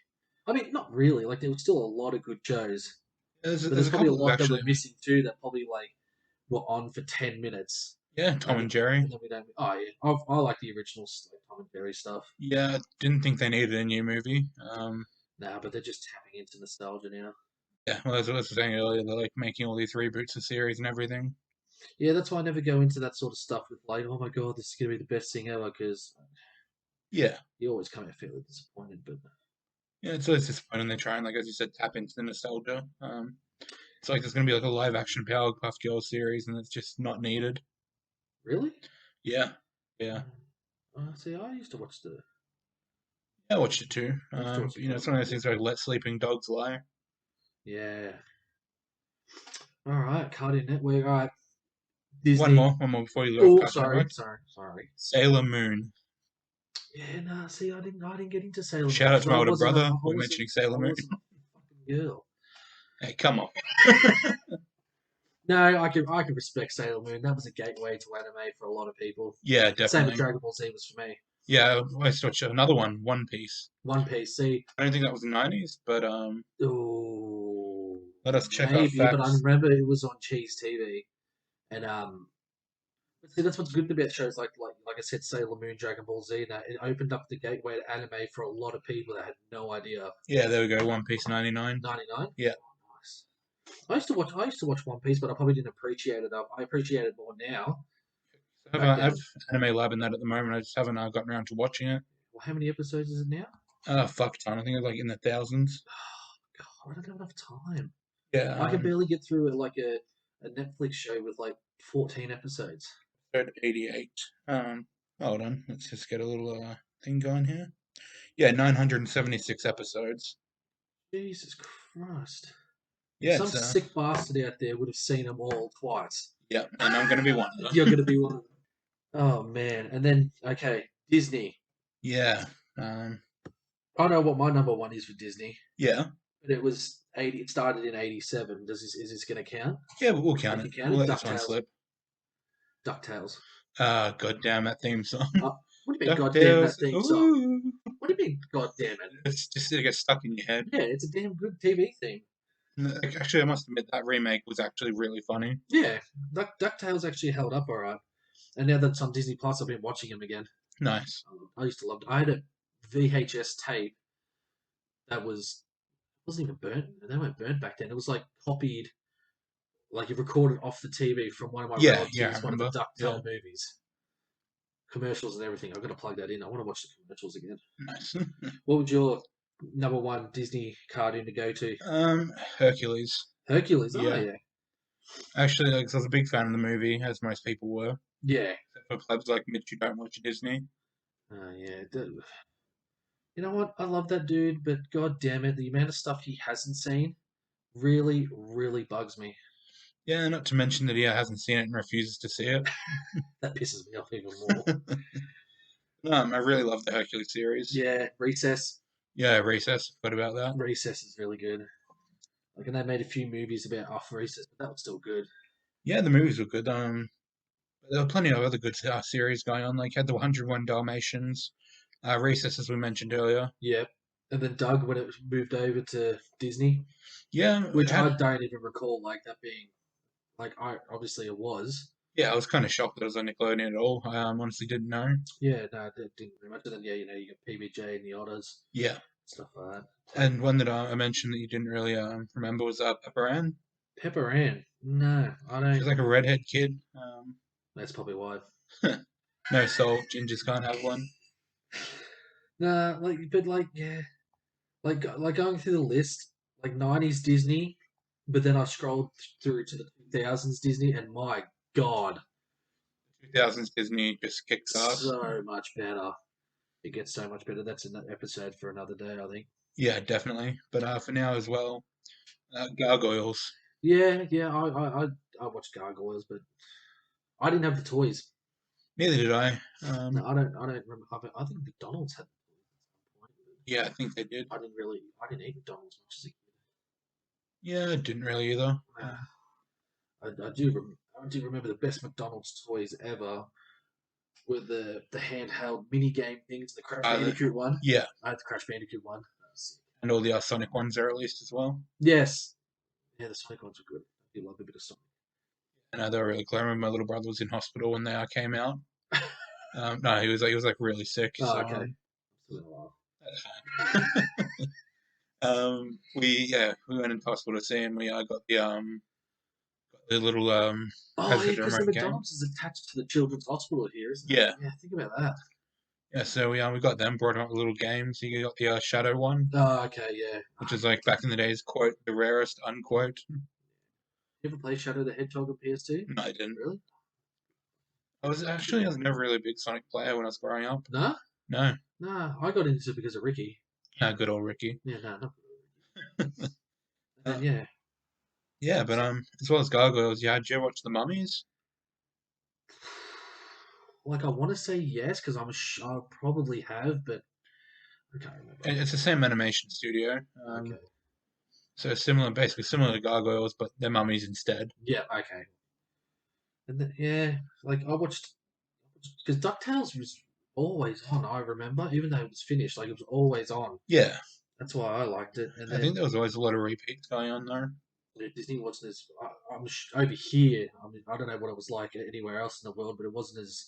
[SPEAKER 2] I mean, not really. Like there was still a lot of good shows, but
[SPEAKER 1] There's
[SPEAKER 2] there's
[SPEAKER 1] a
[SPEAKER 2] probably a
[SPEAKER 1] couple that
[SPEAKER 2] lot that
[SPEAKER 1] actually.
[SPEAKER 2] we're missing too that probably like were on for 10 minutes,
[SPEAKER 1] Yeah, Tom and Jerry.
[SPEAKER 2] and then we don't. Oh yeah, I like the original like, Tom and Jerry stuff.
[SPEAKER 1] Yeah, didn't think they needed a new movie.
[SPEAKER 2] Nah, but they're just tapping into nostalgia now.
[SPEAKER 1] Yeah, well, as I was saying earlier, they're like making all these reboots of series and everything.
[SPEAKER 2] Yeah, that's why I never go into that sort of stuff with like, oh my god, this is gonna be the best thing ever, because
[SPEAKER 1] Yeah,
[SPEAKER 2] you always come out fairly disappointed. But
[SPEAKER 1] yeah, it's always disappointing they try and, like as you said, tap into the nostalgia. It's like there's gonna be like a live action Powerpuff Girls series, and it's just not needed.
[SPEAKER 2] really,
[SPEAKER 1] Yeah, yeah,
[SPEAKER 2] see, I used to watch the,
[SPEAKER 1] I watched it too.
[SPEAKER 2] I used to watch the
[SPEAKER 1] You know, it's one of those
[SPEAKER 2] Powerpuff
[SPEAKER 1] things
[SPEAKER 2] Girls.
[SPEAKER 1] where let sleeping dogs lie.
[SPEAKER 2] Yeah. All right, Cartoon Network. All right,
[SPEAKER 1] One
[SPEAKER 2] Disney.
[SPEAKER 1] more, one more before you go off
[SPEAKER 2] Oh,
[SPEAKER 1] Cartoon
[SPEAKER 2] sorry,
[SPEAKER 1] Network.
[SPEAKER 2] sorry, sorry.
[SPEAKER 1] Sailor Moon.
[SPEAKER 2] Yeah, nah. See, I didn't get into Sailor Moon
[SPEAKER 1] Shout out
[SPEAKER 2] because
[SPEAKER 1] to my older
[SPEAKER 2] I
[SPEAKER 1] brother. We're
[SPEAKER 2] wasn't,
[SPEAKER 1] mentioning Sailor
[SPEAKER 2] I
[SPEAKER 1] Moon.
[SPEAKER 2] wasn't a fucking girl.
[SPEAKER 1] Hey, come on.
[SPEAKER 2] No, I can respect Sailor Moon. That was a gateway to anime for a lot of people.
[SPEAKER 1] Yeah,
[SPEAKER 2] Same with
[SPEAKER 1] definitely.
[SPEAKER 2] Dragon Ball Z was for me.
[SPEAKER 1] Yeah, I switched another one, One Piece.
[SPEAKER 2] One Piece. See,
[SPEAKER 1] I don't think that was the 90s, but
[SPEAKER 2] oh,
[SPEAKER 1] let us check our
[SPEAKER 2] maybe, but I
[SPEAKER 1] facts.
[SPEAKER 2] remember it was on Cheese TV, and but see, that's what's good about shows like I said, Sailor Moon, Dragon Ball Z. That it opened up the gateway to anime for a lot of people that had no idea.
[SPEAKER 1] Yeah, there we go. One Piece 99.
[SPEAKER 2] 99.
[SPEAKER 1] Yeah.
[SPEAKER 2] Nice. I used to watch One Piece, but I probably didn't appreciate it. I appreciate it more now. Back
[SPEAKER 1] I have
[SPEAKER 2] then,
[SPEAKER 1] Anime Lab in that at the moment. I just haven't gotten around to watching it.
[SPEAKER 2] well, how many episodes is it now?
[SPEAKER 1] Fuck ton. I think it's like in the thousands.
[SPEAKER 2] God, I don't have enough time.
[SPEAKER 1] Yeah,
[SPEAKER 2] I can barely get through it like a Netflix show with like 14 episodes.
[SPEAKER 1] episode 88. Hold on. Let's just get a little thing going here. Yeah, 976 episodes.
[SPEAKER 2] Jesus Christ.
[SPEAKER 1] Yeah,
[SPEAKER 2] Some
[SPEAKER 1] it's
[SPEAKER 2] sick bastard out there would have seen them all twice.
[SPEAKER 1] yeah, and I'm gonna be one of
[SPEAKER 2] You're
[SPEAKER 1] them.
[SPEAKER 2] going to be one of them. Oh, man. And then, okay, Disney.
[SPEAKER 1] Yeah. Um,
[SPEAKER 2] I know what my number one is for Disney,
[SPEAKER 1] yeah.
[SPEAKER 2] but it was 80. It started in '87. Is this going to count?
[SPEAKER 1] Yeah, we'll count
[SPEAKER 2] I
[SPEAKER 1] it.
[SPEAKER 2] can count
[SPEAKER 1] We'll
[SPEAKER 2] it.
[SPEAKER 1] let this one
[SPEAKER 2] DuckTales.
[SPEAKER 1] slip.
[SPEAKER 2] DuckTales.
[SPEAKER 1] God damn that theme song.
[SPEAKER 2] What do you mean, goddamn
[SPEAKER 1] DuckTales.
[SPEAKER 2] that theme song?
[SPEAKER 1] Ooh.
[SPEAKER 2] What do you mean, goddamn it?
[SPEAKER 1] It's just it gets stuck in your head.
[SPEAKER 2] Yeah, it's a damn good TV theme.
[SPEAKER 1] Like, actually, I must admit that remake was actually really funny.
[SPEAKER 2] Yeah, DuckTales actually held up alright. And now that's on Disney Plus, I've been watching them again.
[SPEAKER 1] Nice.
[SPEAKER 2] I used to love it. I had a VHS tape that wasn't even burnt. They weren't burnt back then. It was like copied, like you recorded off the TV from one of my
[SPEAKER 1] Yeah, yeah, I
[SPEAKER 2] relatives, one of the
[SPEAKER 1] remember. Yeah,
[SPEAKER 2] DuckTale movies, commercials and everything. I've got to plug that in. I want to watch the commercials again.
[SPEAKER 1] nice.
[SPEAKER 2] What would your number one Disney cartoon to go to?
[SPEAKER 1] Hercules.
[SPEAKER 2] Hercules. Oh
[SPEAKER 1] Yeah,
[SPEAKER 2] yeah,
[SPEAKER 1] actually, like, 'cause I was a big fan of the movie, as most people were.
[SPEAKER 2] yeah,
[SPEAKER 1] Except for plebs like Mitch who don't watch Disney.
[SPEAKER 2] yeah. You know what? I love that dude, but god damn it, the amount of stuff he hasn't seen really, really bugs me.
[SPEAKER 1] Yeah, not to mention that he hasn't seen it and refuses to see it.
[SPEAKER 2] That pisses me off even more.
[SPEAKER 1] I really love the Hercules series.
[SPEAKER 2] Yeah, Recess.
[SPEAKER 1] Yeah, Recess. Forgot about that.
[SPEAKER 2] Recess is really good. Like, and they made a few movies about off Recess, but that was still good.
[SPEAKER 1] Yeah, the movies were good. There were plenty of other good series going on. Like had the 101 Dalmatians, Recess, as we mentioned earlier.
[SPEAKER 2] Yeah. And then Doug when it moved over to Disney,
[SPEAKER 1] Yeah, it
[SPEAKER 2] which I
[SPEAKER 1] had.
[SPEAKER 2] don't even recall like that being like I obviously it was.
[SPEAKER 1] Yeah, I was kind of shocked that it was on Nickelodeon at all. I honestly didn't know.
[SPEAKER 2] Yeah, no, it didn't very much. And then yeah, you got PBJ and the Otters,
[SPEAKER 1] Yeah,
[SPEAKER 2] stuff like that.
[SPEAKER 1] and one that I mentioned that you didn't really remember was Pepper Ann.
[SPEAKER 2] Pepper Ann. No, I
[SPEAKER 1] She's
[SPEAKER 2] don't.
[SPEAKER 1] like a redhead kid.
[SPEAKER 2] That's probably why.
[SPEAKER 1] No soul. Gingers can't have one.
[SPEAKER 2] Nah, but yeah, like going through the list, like 90s Disney, but then I scrolled through to the 2000s Disney, and my God,
[SPEAKER 1] 2000s Disney just kicks ass.
[SPEAKER 2] so much better. It gets so much better. That's an episode for another day, I think.
[SPEAKER 1] Yeah, definitely. But for now as well, Gargoyles.
[SPEAKER 2] Yeah, yeah. I watched Gargoyles, but I didn't have the toys.
[SPEAKER 1] Neither did I.
[SPEAKER 2] No, I don't remember. I think McDonald's had the toys at some point.
[SPEAKER 1] Yeah, I think they did.
[SPEAKER 2] I didn't eat McDonald's much as a
[SPEAKER 1] Yeah, I didn't really either.
[SPEAKER 2] kid. I do remember the best McDonald's toys ever were the handheld mini game things. The Crash
[SPEAKER 1] Uh,
[SPEAKER 2] Bandicoot one.
[SPEAKER 1] yeah,
[SPEAKER 2] I had the Crash Bandicoot one. That was sick.
[SPEAKER 1] and all the Sonic ones are released as well.
[SPEAKER 2] Yes, yeah, the Sonic ones were good. I do love a bit of Sonic.
[SPEAKER 1] And they were really clear. I remember my little brother was in hospital when they came out. No, he was like really sick.
[SPEAKER 2] Oh,
[SPEAKER 1] So
[SPEAKER 2] okay. Still gonna laugh.
[SPEAKER 1] we went into hospital to see him. We got the little
[SPEAKER 2] Oh, yeah,
[SPEAKER 1] hesitant
[SPEAKER 2] because the
[SPEAKER 1] remote game.
[SPEAKER 2] McDonald's is attached to the children's hospital here, isn't it?
[SPEAKER 1] Yeah,
[SPEAKER 2] Yeah, think about that.
[SPEAKER 1] yeah. So we got them. Brought him up with little games. He got the Shadow one,
[SPEAKER 2] Oh, okay, yeah.
[SPEAKER 1] which is like back in the days, quote the rarest unquote.
[SPEAKER 2] You ever play Shadow the Hedgehog on PS2?
[SPEAKER 1] No, I didn't.
[SPEAKER 2] Really?
[SPEAKER 1] I was never really a big Sonic player when I was growing up.
[SPEAKER 2] No?
[SPEAKER 1] No,
[SPEAKER 2] No, I got into it because of Ricky.
[SPEAKER 1] no, good old Ricky.
[SPEAKER 2] Yeah, no, not Ricky.
[SPEAKER 1] Uh,
[SPEAKER 2] And yeah,
[SPEAKER 1] yeah, but as well as Gargoyles, yeah, did you ever watch the Mummies?
[SPEAKER 2] like I want to say yes because I probably have, but I can't remember.
[SPEAKER 1] It's the same animation studio.
[SPEAKER 2] Okay.
[SPEAKER 1] So similar, basically similar to Gargoyles, but they're mummies instead.
[SPEAKER 2] Yeah. Okay. And then, yeah, like I watched because Ducktales was always on. I remember, even though it was finished, like it was always on.
[SPEAKER 1] Yeah,
[SPEAKER 2] That's why I liked it. And
[SPEAKER 1] I think
[SPEAKER 2] then
[SPEAKER 1] there was always a lot of repeats going on there.
[SPEAKER 2] Disney wasn't as over here. I mean, I don't know what it was like anywhere else in the world, but it wasn't as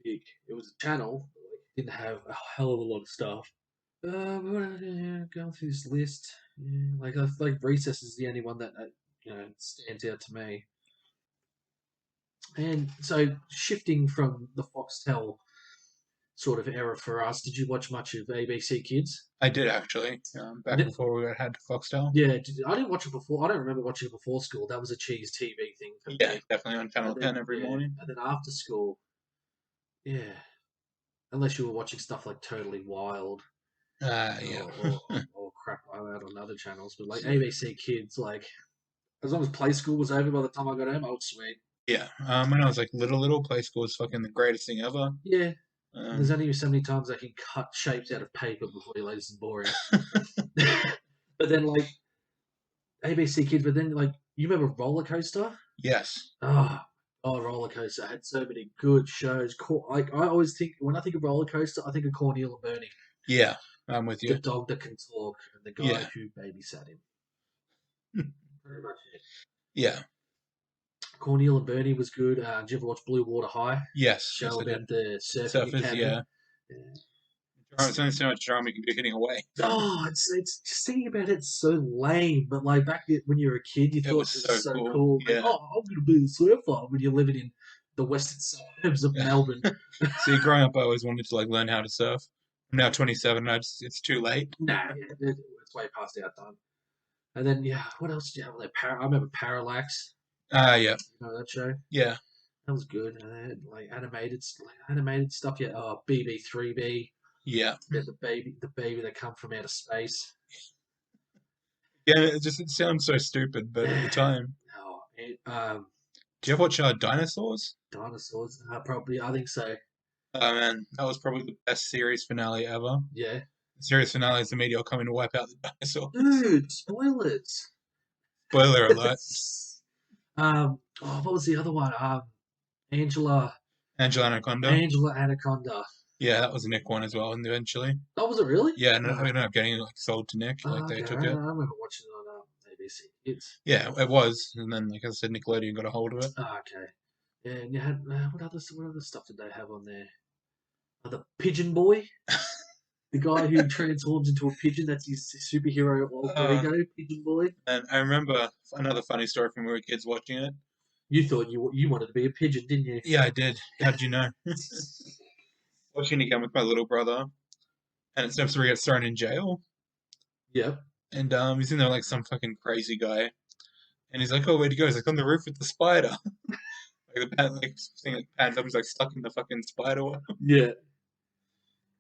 [SPEAKER 2] big. It was a channel, but like, it didn't have a hell of a lot of stuff. Going through this list, yeah, like I like Recess is the only one that stands out to me. And so shifting from the Foxtel sort of era for us, did you watch much of ABC Kids?
[SPEAKER 1] I did actually, back before we had Foxtel.
[SPEAKER 2] Yeah, I didn't watch it before. I don't remember watching it before school. That was a cheese TV thing for
[SPEAKER 1] Yeah,
[SPEAKER 2] me.
[SPEAKER 1] definitely on Channel 10 every
[SPEAKER 2] Yeah,
[SPEAKER 1] morning.
[SPEAKER 2] and then after school, yeah, unless you were watching stuff like Totally Wild
[SPEAKER 1] Yeah.
[SPEAKER 2] or crap like that on other channels, but like ABC Kids, like as long as play school was over by the time I got home, I was sweet.
[SPEAKER 1] Yeah, when I was like little, Play School was fucking the greatest thing ever.
[SPEAKER 2] Yeah, there's
[SPEAKER 1] Um,
[SPEAKER 2] only so many times I can cut shapes out of paper before you leave some boring. But then like ABC Kids, but then like you remember Roller Coaster?
[SPEAKER 1] yes,
[SPEAKER 2] Oh, Roller Coaster had so many good shows. Like I always think when I think of Roller Coaster, I think of Cornel and Bernie,
[SPEAKER 1] yeah, I'm with
[SPEAKER 2] the
[SPEAKER 1] you.
[SPEAKER 2] dog that can talk, and the guy
[SPEAKER 1] Yeah,
[SPEAKER 2] who babysat him. Pretty much it.
[SPEAKER 1] yeah,
[SPEAKER 2] Cornel and Bernie was good. Did you ever watch Blue Water High?
[SPEAKER 1] yes,
[SPEAKER 2] Show
[SPEAKER 1] I did.
[SPEAKER 2] about the surfing
[SPEAKER 1] Surfers,
[SPEAKER 2] academy.
[SPEAKER 1] yeah.
[SPEAKER 2] Yeah.
[SPEAKER 1] There's only so much drama you can do hitting away.
[SPEAKER 2] Oh, it's just thinking about it's so lame. But like when you were a kid, you
[SPEAKER 1] It
[SPEAKER 2] thought
[SPEAKER 1] was
[SPEAKER 2] it
[SPEAKER 1] so
[SPEAKER 2] was so
[SPEAKER 1] cool.
[SPEAKER 2] cool. Like,
[SPEAKER 1] Yeah.
[SPEAKER 2] oh, I'm gonna be a surfer when you're living in the western suburbs of Melbourne.
[SPEAKER 1] See, growing up, I always wanted to like learn how to surf. I'm now 27. It's too late.
[SPEAKER 2] Nah, it's way past our time. And then yeah, what else did you have there? I remember Parallax.
[SPEAKER 1] Yeah,
[SPEAKER 2] You know that show?
[SPEAKER 1] yeah,
[SPEAKER 2] That was good. And then, like animated stuff. Yeah, BB3B.
[SPEAKER 1] yeah,
[SPEAKER 2] The baby that come from outer space.
[SPEAKER 1] yeah. It sounds so stupid, but at the time,
[SPEAKER 2] Oh,
[SPEAKER 1] do you ever watch Dinosaurs?
[SPEAKER 2] dinosaurs. Probably, I think so.
[SPEAKER 1] Oh man, that was probably the best series finale ever.
[SPEAKER 2] Yeah.
[SPEAKER 1] The series finale is the meteor coming to wipe out the dinosaurs.
[SPEAKER 2] Dude, spoilers.
[SPEAKER 1] Spoiler alert.
[SPEAKER 2] What was the other one? Angela,
[SPEAKER 1] Angela Anaconda.
[SPEAKER 2] Angela Anaconda.
[SPEAKER 1] Yeah, that was a Nick one as well, and eventually.
[SPEAKER 2] Oh, was it really?
[SPEAKER 1] Yeah, and I ended up getting it like sold to Nick, like they
[SPEAKER 2] Okay.
[SPEAKER 1] took
[SPEAKER 2] I
[SPEAKER 1] it.
[SPEAKER 2] remember watching it on ABC Kids.
[SPEAKER 1] Yeah, it was, and then like I said, Nickelodeon got a hold of it.
[SPEAKER 2] Okay. Yeah, and you had what other stuff did they have on there? The Pigeon Boy, the guy who transforms into a pigeon. That's his superhero alter ego, Pigeon Boy.
[SPEAKER 1] And I remember another funny story from when we were kids watching it.
[SPEAKER 2] You thought you wanted to be a pigeon, didn't you?
[SPEAKER 1] Yeah, I did. How did you know? Watching it again with my little brother. and it's episode where he gets thrown in jail,
[SPEAKER 2] Yep.
[SPEAKER 1] and he's in there like some fucking crazy guy, and he's like, "Oh, where'd he go?" He's like, "On the roof with the spider." Like the pan, like thing that pans up, he's like stuck in the fucking spider web.
[SPEAKER 2] Yeah.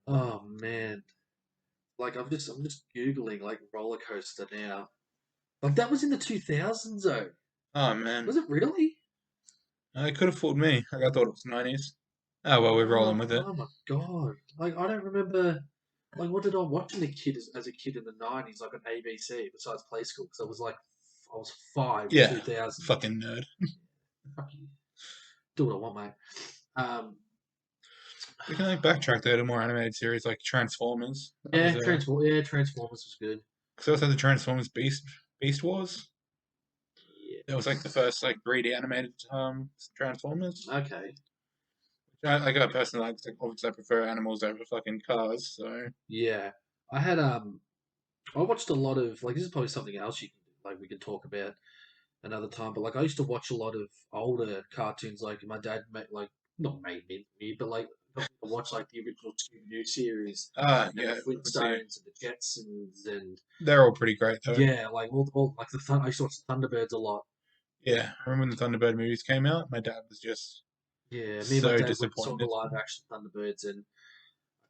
[SPEAKER 2] Oh man. Like I'm just googling like roller coaster now. Like that was in the 2000s though.
[SPEAKER 1] Oh man,
[SPEAKER 2] Was it really?
[SPEAKER 1] it could have fooled me. Like I thought it was 90s. Oh well, we're rolling
[SPEAKER 2] Oh,
[SPEAKER 1] with it.
[SPEAKER 2] oh my god! Like I don't remember. Like what did I watch in the kid as a kid in the 90s? Like on ABC besides Play School because I was 5 in
[SPEAKER 1] Yeah,
[SPEAKER 2] 2000.
[SPEAKER 1] fucking nerd.
[SPEAKER 2] Fuck you. Do what I want, mate. Um,
[SPEAKER 1] We can like backtrack there to more animated series like Transformers. That was
[SPEAKER 2] Yeah, Transformers was good.
[SPEAKER 1] because I also had the Transformers Beast Wars. It was like the
[SPEAKER 2] Yes.
[SPEAKER 1] first like 3D animated Transformers.
[SPEAKER 2] Okay.
[SPEAKER 1] I got personally like obviously I prefer animals over fucking cars. So
[SPEAKER 2] Yeah. I had I watched a lot of like this is probably something else you can like we could talk about another time. But like I used to watch a lot of older cartoons. Like my dad made like not made me, but like got me to watch like the original Scooby-Doo series and the
[SPEAKER 1] yeah, obviously
[SPEAKER 2] Flintstones and the Jetsons and
[SPEAKER 1] they're all pretty great though.
[SPEAKER 2] yeah, like all like I used to watch the Thunderbirds a lot.
[SPEAKER 1] Yeah, I remember when the Thunderbird movies came out, my dad was just
[SPEAKER 2] Yeah, me and my
[SPEAKER 1] so
[SPEAKER 2] dad went and saw the
[SPEAKER 1] disappointed.
[SPEAKER 2] live action Thunderbirds, and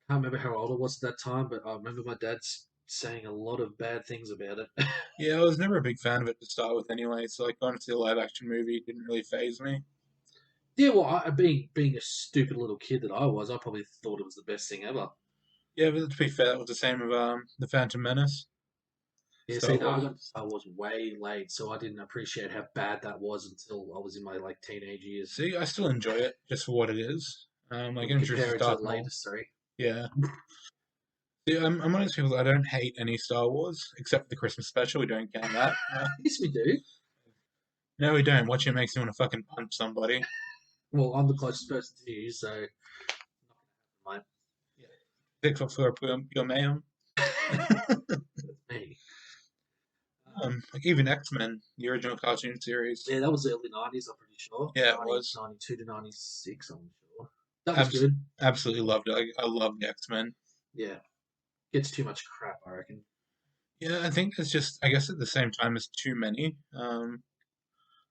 [SPEAKER 2] I can't remember how old I was at that time, but I remember my dad's saying a lot of bad things about it.
[SPEAKER 1] Yeah, I was never a big fan of it to start with anyway, so like going to see a live action movie didn't really phase me.
[SPEAKER 2] Yeah, well, being a stupid little kid that I was, I probably thought it was the best thing ever.
[SPEAKER 1] Yeah, but to be fair, that was the same with the Phantom Menace,
[SPEAKER 2] Yeah,
[SPEAKER 1] Star
[SPEAKER 2] see, no, I
[SPEAKER 1] Wars.
[SPEAKER 2] got to Star Wars way late, so I didn't appreciate how bad that was until I was in my like teenage years.
[SPEAKER 1] See, I still enjoy it just for what it is. Like
[SPEAKER 2] When you compare
[SPEAKER 1] introduces
[SPEAKER 2] it to the
[SPEAKER 1] Darth Maul.
[SPEAKER 2] latest three.
[SPEAKER 1] Yeah. See, I'm one of those people that I don't hate any Star Wars except for the Christmas special. We don't count that.
[SPEAKER 2] Yes, we do.
[SPEAKER 1] No, we don't. Watching it makes me want to fucking punch somebody.
[SPEAKER 2] Well, I'm the closest person to you, so mate.
[SPEAKER 1] Yeah. Pick for your mayhem.
[SPEAKER 2] Me.
[SPEAKER 1] Like even X Men, the original cartoon series.
[SPEAKER 2] Yeah, that was early 90s, I'm pretty sure.
[SPEAKER 1] Yeah, it
[SPEAKER 2] 90,
[SPEAKER 1] was.
[SPEAKER 2] 92 to 96, I'm sure. That was
[SPEAKER 1] Abs-
[SPEAKER 2] good.
[SPEAKER 1] Absolutely loved it. I loved X Men.
[SPEAKER 2] Yeah. Gets too much crap, I reckon.
[SPEAKER 1] Yeah, I think it's just I guess at the same time as too many.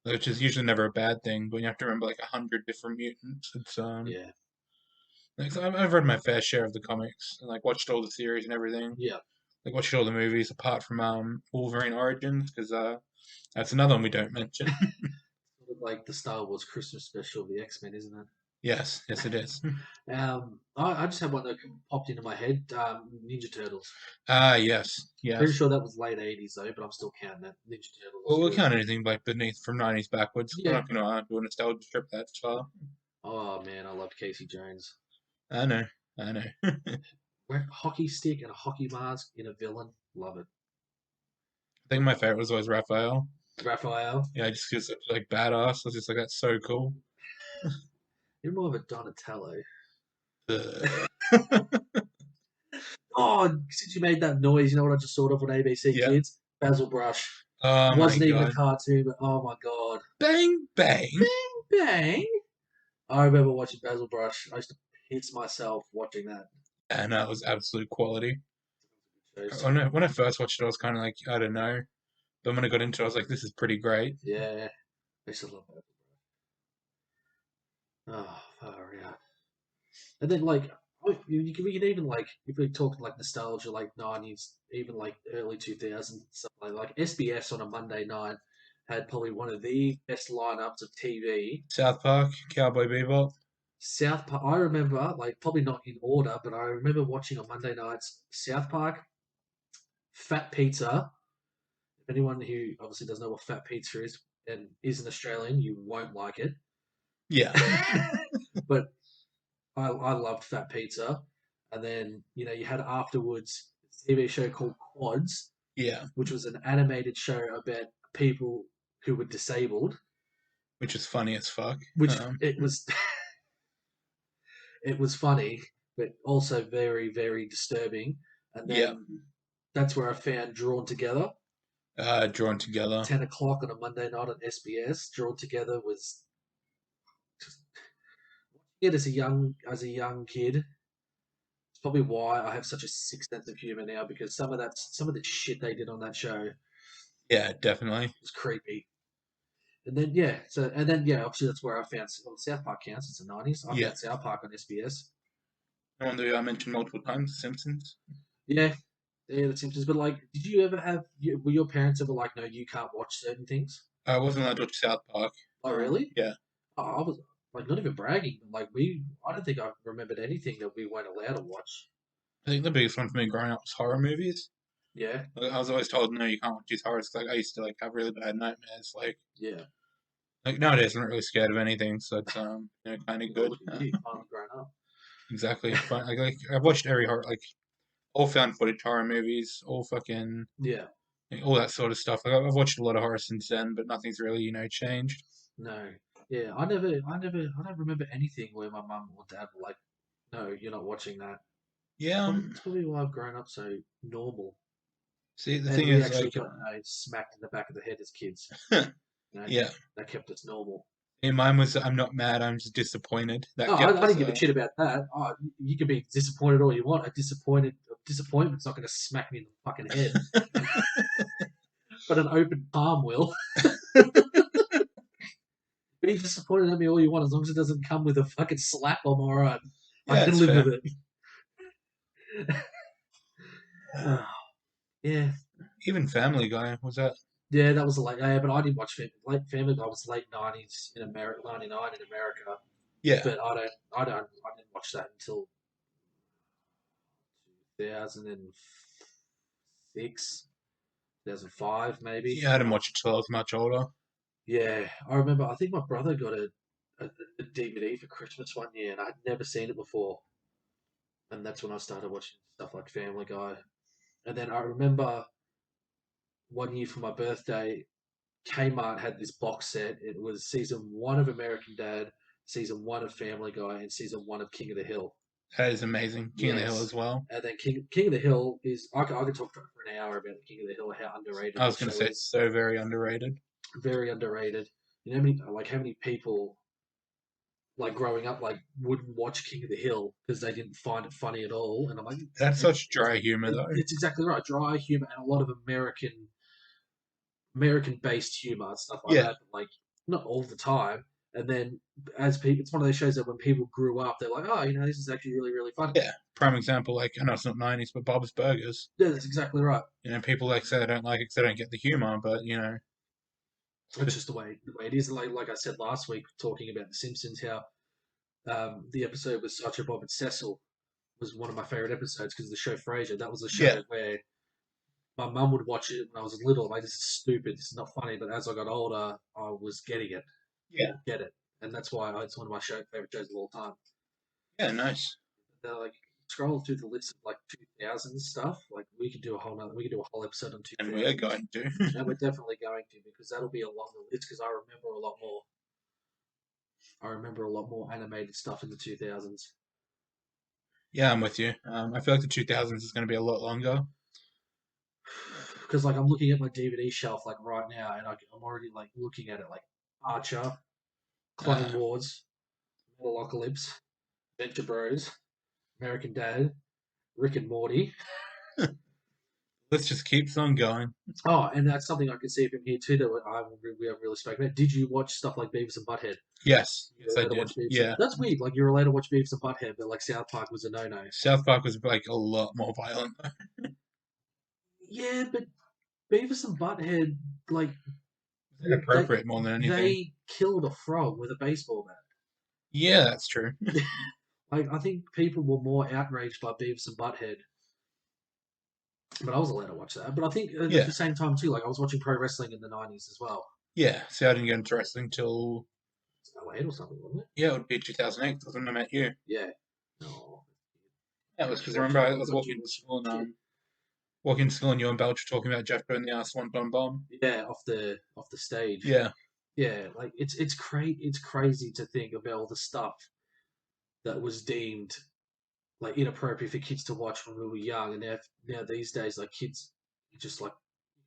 [SPEAKER 1] Which is usually never a bad thing, but you have to remember like 100 different mutants. It's
[SPEAKER 2] Yeah.
[SPEAKER 1] like so I've read my fair share of the comics and like watched all the series and everything.
[SPEAKER 2] Yeah.
[SPEAKER 1] Like watched all the movies apart from Wolverine Origins because that's another one we don't mention.
[SPEAKER 2] Sort of like the Star Wars Christmas special of the X-Men, isn't it?
[SPEAKER 1] Yes, yes it is.
[SPEAKER 2] I just had one that popped into my head. Ninja Turtles.
[SPEAKER 1] Ah, yes,
[SPEAKER 2] Pretty
[SPEAKER 1] yes.
[SPEAKER 2] sure that was late 80s though, but I'm still counting that. Ninja Turtles
[SPEAKER 1] Well,
[SPEAKER 2] was
[SPEAKER 1] we'll
[SPEAKER 2] good.
[SPEAKER 1] count anything like beneath from 90s backwards. We're
[SPEAKER 2] Yeah.
[SPEAKER 1] not going to do a nostalgia trip that far.
[SPEAKER 2] Oh man, I loved Casey Jones.
[SPEAKER 1] I know, I know. I
[SPEAKER 2] Wear a hockey stick and a hockey mask in a villain. Love it.
[SPEAKER 1] think my favorite was always Raphael.
[SPEAKER 2] Raphael.
[SPEAKER 1] Yeah, just because like badass. I was just like, that's so cool.
[SPEAKER 2] You're more of a Donatello.
[SPEAKER 1] Ugh.
[SPEAKER 2] Oh, since you made that noise, you know what I just thought of on ABC
[SPEAKER 1] Yeah.
[SPEAKER 2] Kids? Basil Brush.
[SPEAKER 1] Oh my
[SPEAKER 2] Wasn't even a
[SPEAKER 1] god.
[SPEAKER 2] cartoon, but oh my god.
[SPEAKER 1] Bang bang.
[SPEAKER 2] Bang! I remember watching Basil Brush. I used to piss myself watching that.
[SPEAKER 1] And that was absolute quality.
[SPEAKER 2] Shows.
[SPEAKER 1] When I first watched it, I was kind of like, I don't know. But when I got into it, I was like, this is pretty great.
[SPEAKER 2] Yeah, I used to love Basil Brush. Oh, far out. And then like we can even like if we're talking like nostalgia, like 90s, even like early 2000s, stuff like SBS on a Monday night had probably one of the best lineups of TV.
[SPEAKER 1] South Park, Cowboy Bebop.
[SPEAKER 2] South Park. I remember like probably not in order, but I remember watching on Monday nights South Park, Fat Pizza. If anyone who obviously doesn't know what Fat Pizza is and is an Australian, you won't like it.
[SPEAKER 1] Yeah.
[SPEAKER 2] But I loved Fat Pizza. And then, you know, you had afterwards a TV show called Quads,
[SPEAKER 1] Yeah.
[SPEAKER 2] which was an animated show about people who were disabled,
[SPEAKER 1] Which is funny as fuck.
[SPEAKER 2] which it was it was funny, but also very, very disturbing. And
[SPEAKER 1] Yeah.
[SPEAKER 2] then that's where I found Drawn Together.
[SPEAKER 1] Drawn together.
[SPEAKER 2] 10 o'clock on a Monday night on SBS. Drawn Together was it as a young kid. probably why I have such a sick sense of humor now because some of the shit they did on that show
[SPEAKER 1] Yeah, definitely.
[SPEAKER 2] was creepy. And then yeah, obviously that's where I found well, South Park counts. It's the 90s. I
[SPEAKER 1] Yeah.
[SPEAKER 2] found South Park on SBS.
[SPEAKER 1] The one that I mentioned multiple times, The Simpsons.
[SPEAKER 2] Yeah, yeah, the Simpsons. But like, did you ever have? Were your parents ever like, no, you can't watch certain things?
[SPEAKER 1] I wasn't allowed to watch South Park.
[SPEAKER 2] Oh, really?
[SPEAKER 1] Yeah.
[SPEAKER 2] I was like not even bragging, but like I don't think I remembered anything that we weren't allowed to watch.
[SPEAKER 1] I think the biggest one for me growing up was horror movies.
[SPEAKER 2] Yeah,
[SPEAKER 1] Like, I was always told, no, you can't watch these horrors. 'Cause, like, I used to like have really bad nightmares.
[SPEAKER 2] yeah.
[SPEAKER 1] Like nowadays, I'm not really scared of anything, so it's kind of
[SPEAKER 2] Well,
[SPEAKER 1] good.
[SPEAKER 2] look at you, finally grown up.
[SPEAKER 1] Exactly. But like I've watched every horror, like all found footage horror movies, all fucking
[SPEAKER 2] Yeah,
[SPEAKER 1] like, all that sort of stuff. Like I've watched a lot of horror since then, but nothing's really changed.
[SPEAKER 2] no, yeah. I don't remember anything where my mum or dad were like, no, you're not watching that.
[SPEAKER 1] Yeah.
[SPEAKER 2] It's probably why I've grown up so normal.
[SPEAKER 1] See, the
[SPEAKER 2] And
[SPEAKER 1] thing
[SPEAKER 2] we
[SPEAKER 1] is,
[SPEAKER 2] actually
[SPEAKER 1] like,
[SPEAKER 2] got smacked in the back of the head as kids. You know,
[SPEAKER 1] yeah.
[SPEAKER 2] that kept us normal.
[SPEAKER 1] Mine was, I'm not mad, I'm just disappointed.
[SPEAKER 2] No,
[SPEAKER 1] That kept
[SPEAKER 2] I
[SPEAKER 1] us.
[SPEAKER 2] didn't give a shit about that. Oh, you can be disappointed all you want. Disappointment's not going to smack me in the fucking head, but an open palm will. Be disappointed at me all you want, as long as it doesn't come with a fucking slap. I'm alright. I
[SPEAKER 1] Yeah,
[SPEAKER 2] can
[SPEAKER 1] it's
[SPEAKER 2] live with
[SPEAKER 1] fair.
[SPEAKER 2] it. Yeah,
[SPEAKER 1] Even Family Guy was that?
[SPEAKER 2] yeah, that was late. Yeah, but I didn't watch late Family Guy was late '90s in America, '99 in America.
[SPEAKER 1] Yeah,
[SPEAKER 2] But I didn't watch that until 2006, 2005, maybe.
[SPEAKER 1] yeah. I didn't watch it till I was much older.
[SPEAKER 2] Yeah, I remember. I think my brother got a DVD for Christmas one year, and I'd never seen it before. And that's when I started watching stuff like Family Guy. And then I remember one year for my birthday, Kmart had this box set. It was season one of American Dad, season one of Family Guy, and season one of King of the Hill.
[SPEAKER 1] That is amazing. King of the Hill
[SPEAKER 2] Yes.
[SPEAKER 1] as well.
[SPEAKER 2] And then King of the Hill is I could talk for an hour about the King of the Hill, how underrated
[SPEAKER 1] I
[SPEAKER 2] that
[SPEAKER 1] was gonna
[SPEAKER 2] show
[SPEAKER 1] say it's
[SPEAKER 2] is.
[SPEAKER 1] so very underrated.
[SPEAKER 2] Very underrated. You know how many people like growing up like wouldn't watch King of the Hill because they didn't find it funny at all. And I'm like,
[SPEAKER 1] That's such dry humor though.
[SPEAKER 2] it's exactly right. Dry humor and a lot of American based humor and stuff like
[SPEAKER 1] Yeah,
[SPEAKER 2] that. But like not all the time. And then as people, it's one of those shows that when people grew up, they're like, oh, this is actually really really funny.
[SPEAKER 1] yeah. Prime example, like I know it's not 90's, but Bob's Burgers.
[SPEAKER 2] Yeah, that's exactly right.
[SPEAKER 1] People like say they don't like it because they don't get the humor, but
[SPEAKER 2] It's just the way it is. Like I said last week, talking about The Simpsons, how the episode with Sacha Bob and Cecil was one of my favorite episodes because of the show Frasier. That was a
[SPEAKER 1] yeah,
[SPEAKER 2] show where my mum would watch it when I was little. Like, this is stupid. This is not funny. But as I got older, I was getting it.
[SPEAKER 1] yeah,
[SPEAKER 2] Get it. And that's why it's one of my favorite shows of all time.
[SPEAKER 1] yeah. Nice.
[SPEAKER 2] They're like scrolling through the list of like 2000s stuff. Like we could do a whole episode on
[SPEAKER 1] And we're
[SPEAKER 2] 2000s,
[SPEAKER 1] going to.
[SPEAKER 2] and we're definitely going to because that'll be a longer list because I remember a lot more. I remember a lot more animated stuff in the 2000s.
[SPEAKER 1] Yeah, I'm with you. I feel like the 2000s is going to be a lot longer.
[SPEAKER 2] Because like I'm looking at my DVD shelf like right now, and I'm already like looking at it like Archer, Clone
[SPEAKER 1] Uh,
[SPEAKER 2] Wars, Metalocalypse, Venture Bros, American Dad, Rick and Morty.
[SPEAKER 1] let's just keep on going.
[SPEAKER 2] Oh, and that's something I can see from here too that we haven't really spoken about. Did you watch stuff like Beavis and Butthead?
[SPEAKER 1] Yes,
[SPEAKER 2] You're
[SPEAKER 1] yes, I
[SPEAKER 2] allowed to
[SPEAKER 1] did.
[SPEAKER 2] watch Beavis.
[SPEAKER 1] Yeah,
[SPEAKER 2] That's weird. Like you're allowed to watch Beavis and Butthead, but like South Park was a no-no.
[SPEAKER 1] South Park was like a lot more violent.
[SPEAKER 2] Yeah, but Beavis and Butthead, like they
[SPEAKER 1] Inappropriate more than anything.
[SPEAKER 2] they killed a frog with a baseball bat.
[SPEAKER 1] Yeah, that's true.
[SPEAKER 2] Like I think people were more outraged by Beavis and Butthead, but I was allowed to watch that. But I think at
[SPEAKER 1] Yeah,
[SPEAKER 2] the same time too, like I was watching pro wrestling in the '90s as well.
[SPEAKER 1] yeah. See, I didn't get into wrestling till
[SPEAKER 2] It's 08 or something, wasn't it?
[SPEAKER 1] yeah, it would be 2008. That's when I met you.
[SPEAKER 2] Yeah. No,
[SPEAKER 1] That
[SPEAKER 2] I
[SPEAKER 1] was
[SPEAKER 2] got
[SPEAKER 1] because
[SPEAKER 2] you
[SPEAKER 1] I remember
[SPEAKER 2] watching.
[SPEAKER 1] I
[SPEAKER 2] I
[SPEAKER 1] was
[SPEAKER 2] got you
[SPEAKER 1] walking to
[SPEAKER 2] watching
[SPEAKER 1] school and
[SPEAKER 2] kid.
[SPEAKER 1] you and Belch were talking about Jeff Burn the Ass One Bomb Bomb.
[SPEAKER 2] Yeah, off the stage.
[SPEAKER 1] Yeah,
[SPEAKER 2] Yeah, like it's crazy to think about all the stuff that was deemed like inappropriate for kids to watch when we were young, and now these days like kids just like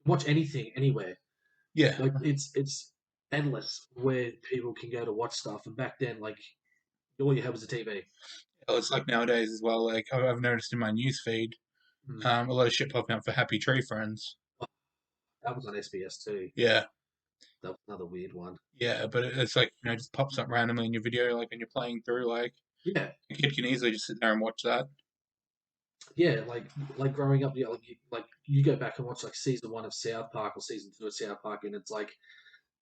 [SPEAKER 2] watch anything anywhere.
[SPEAKER 1] yeah,
[SPEAKER 2] Like it's endless where people can go to watch stuff, and back then like all you had was a TV.
[SPEAKER 1] It's like nowadays as well. Like I've noticed in my news feed,
[SPEAKER 2] Hmm.
[SPEAKER 1] a lot of shit popping up for Happy Tree Friends.
[SPEAKER 2] Oh, that was on SBS too.
[SPEAKER 1] Yeah,
[SPEAKER 2] That was another weird one.
[SPEAKER 1] yeah, but it's like it just pops up randomly in your video, like when you're playing through. Like
[SPEAKER 2] Yeah,
[SPEAKER 1] a kid can easily just sit there and watch that.
[SPEAKER 2] yeah, like growing up, yeah, like you go back and watch like season one of South Park or season two of South Park, and it's like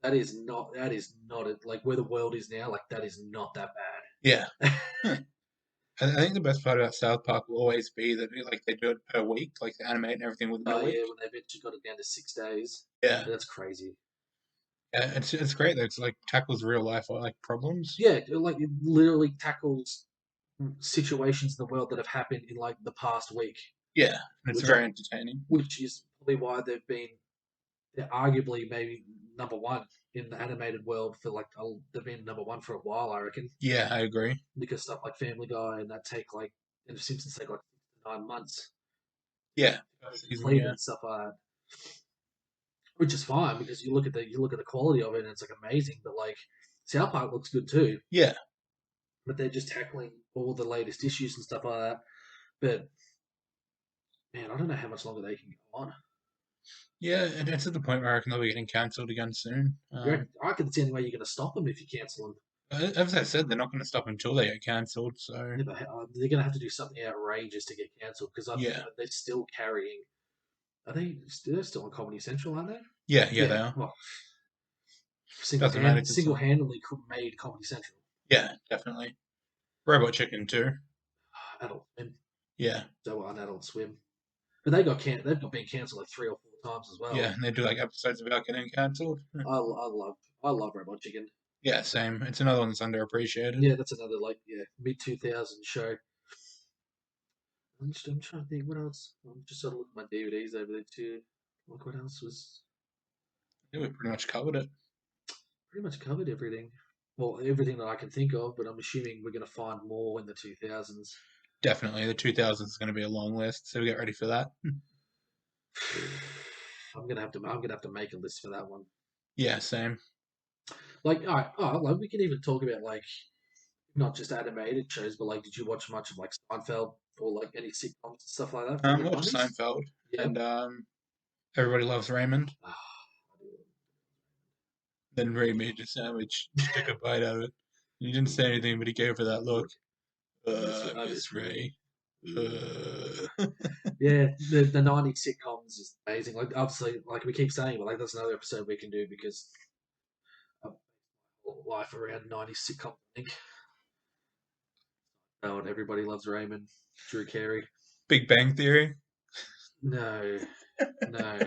[SPEAKER 2] that is not it. Like where the world is now, like that is not that
[SPEAKER 1] Yeah,
[SPEAKER 2] bad.
[SPEAKER 1] I think the best part about South Park will always be that like they do it per week, like they animate and everything within a
[SPEAKER 2] Oh
[SPEAKER 1] week.
[SPEAKER 2] yeah, when they eventually got it down to 6 days,
[SPEAKER 1] Yeah,
[SPEAKER 2] that's crazy.
[SPEAKER 1] yeah, it's great though. It's like tackles real life like problems.
[SPEAKER 2] Yeah, like it literally tackles situations in the world that have happened in like the past week,
[SPEAKER 1] Yeah, and it's
[SPEAKER 2] which
[SPEAKER 1] very entertaining.
[SPEAKER 2] which is probably why they're arguably maybe number one in the animated world for like they've been number one for a while, I reckon,
[SPEAKER 1] Yeah, I agree.
[SPEAKER 2] because stuff like Family Guy and that take like and The Simpsons take like 9 months
[SPEAKER 1] Yeah,
[SPEAKER 2] to
[SPEAKER 1] season,
[SPEAKER 2] complete
[SPEAKER 1] yeah,
[SPEAKER 2] and stuff like that, which is fine because you look at the quality of it and it's like amazing, but like South Park looks good too,
[SPEAKER 1] yeah,
[SPEAKER 2] but they're just tackling all the latest issues and stuff like that. But man, I don't know how much longer they can go on.
[SPEAKER 1] yeah. And it's at the point where I reckon they'll be getting cancelled again soon.
[SPEAKER 2] I can see any way you're going to stop them if you cancel them.
[SPEAKER 1] As I said, they're not going to stop until they get cancelled. So
[SPEAKER 2] Yeah, but they're going to have to do something outrageous to get cancelled because I think
[SPEAKER 1] yeah,
[SPEAKER 2] they're still carrying. Are they're still on Comedy Central, aren't they?
[SPEAKER 1] yeah, yeah, they
[SPEAKER 2] Yeah.
[SPEAKER 1] are.
[SPEAKER 2] Well,
[SPEAKER 1] Doesn't matter.
[SPEAKER 2] single handedly made Comedy Central.
[SPEAKER 1] Yeah, definitely. Robot Chicken too.
[SPEAKER 2] Adult Swim.
[SPEAKER 1] Yeah,
[SPEAKER 2] So on Adult Swim, but they've got being cancelled like 3 or 4 times as
[SPEAKER 1] yeah,
[SPEAKER 2] well.
[SPEAKER 1] and they do like episodes about getting cancelled.
[SPEAKER 2] I love Robot Chicken.
[SPEAKER 1] Yeah, same. It's another one that's underappreciated.
[SPEAKER 2] Yeah, that's another like mid 2000s show. I'm trying to think what else. I'm just sort of looking at my DVDs over there too. Like what else was
[SPEAKER 1] I think we pretty much covered it.
[SPEAKER 2] pretty much covered everything. Well, everything that I can think of, but I'm assuming we're going to find more in the 2000s.
[SPEAKER 1] Definitely, the 2000s is going to be a long list, so we get ready for that.
[SPEAKER 2] I'm gonna have to make a list for that one.
[SPEAKER 1] Yeah, same.
[SPEAKER 2] Like, all right, like we can even talk about like not just animated shows, but like, did you watch much of like Seinfeld or like any sitcoms and stuff like that from the
[SPEAKER 1] Watch
[SPEAKER 2] 90s?
[SPEAKER 1] Seinfeld
[SPEAKER 2] Yeah.
[SPEAKER 1] and Everybody Loves Raymond. Then Ray made a sandwich. She took a bite out of it. He didn't say anything, but he gave her that look. Miss Ray.
[SPEAKER 2] Yeah, the 90s sitcoms is amazing. Like, obviously, like we keep saying, but like that's another episode we can do because of life around 90s sitcom. I think. Oh, and Everybody Loves Raymond, Drew Carey.
[SPEAKER 1] Big Bang Theory.
[SPEAKER 2] No, no.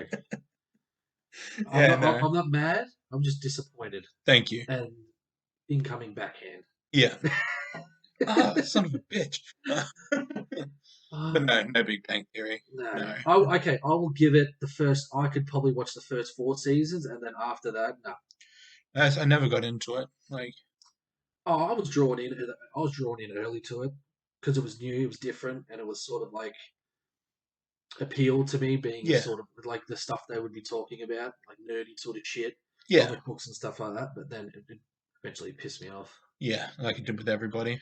[SPEAKER 2] I'm
[SPEAKER 1] Yeah,
[SPEAKER 2] not.
[SPEAKER 1] no.
[SPEAKER 2] I'm not mad. I'm just disappointed.
[SPEAKER 1] Thank you.
[SPEAKER 2] And incoming backhand.
[SPEAKER 1] Yeah. Son of a bitch. But
[SPEAKER 2] Oh,
[SPEAKER 1] no, no Big Bang Theory.
[SPEAKER 2] no.
[SPEAKER 1] No.
[SPEAKER 2] Okay, I will give it the first. I could probably watch the first 4 seasons, and then after that, no.
[SPEAKER 1] I never got into it. Like,
[SPEAKER 2] Oh, I was drawn in. I was drawn in early to it because it was new, it was different, and it was sort of like appealed to me, being
[SPEAKER 1] yeah,
[SPEAKER 2] sort of like the stuff they would be talking about, like nerdy sort of shit,
[SPEAKER 1] yeah,
[SPEAKER 2] comic books and stuff like that. But then it eventually pissed me off.
[SPEAKER 1] yeah, like it did with everybody.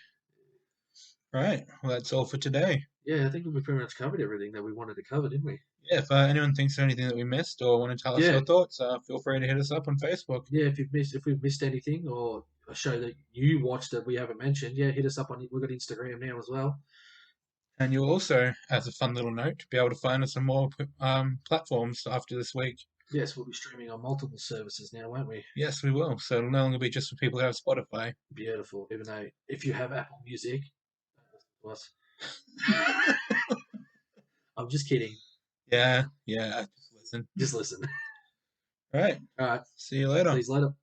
[SPEAKER 1] Right. Well, that's all for today.
[SPEAKER 2] Yeah, I think we pretty much covered everything that we wanted to cover, didn't we?
[SPEAKER 1] Yeah, if anyone thinks of anything that we missed or want to tell us
[SPEAKER 2] Yeah,
[SPEAKER 1] your thoughts, feel free to hit us up on Facebook.
[SPEAKER 2] yeah. If we've missed anything or a show that you watched that we haven't mentioned, yeah, hit us up on. We've got Instagram now as well.
[SPEAKER 1] And you'll also, as a fun little note, be able to find us on more platforms after this week.
[SPEAKER 2] Yes, we'll be streaming on multiple services now, won't we?
[SPEAKER 1] Yes, we will. So it'll no longer be just for people who have Spotify.
[SPEAKER 2] Beautiful. Even though if you have Apple Music, what? I'm just kidding.
[SPEAKER 1] Yeah, yeah. Just listen.
[SPEAKER 2] Just listen.
[SPEAKER 1] All right.
[SPEAKER 2] All right.
[SPEAKER 1] See you later.
[SPEAKER 2] See you later.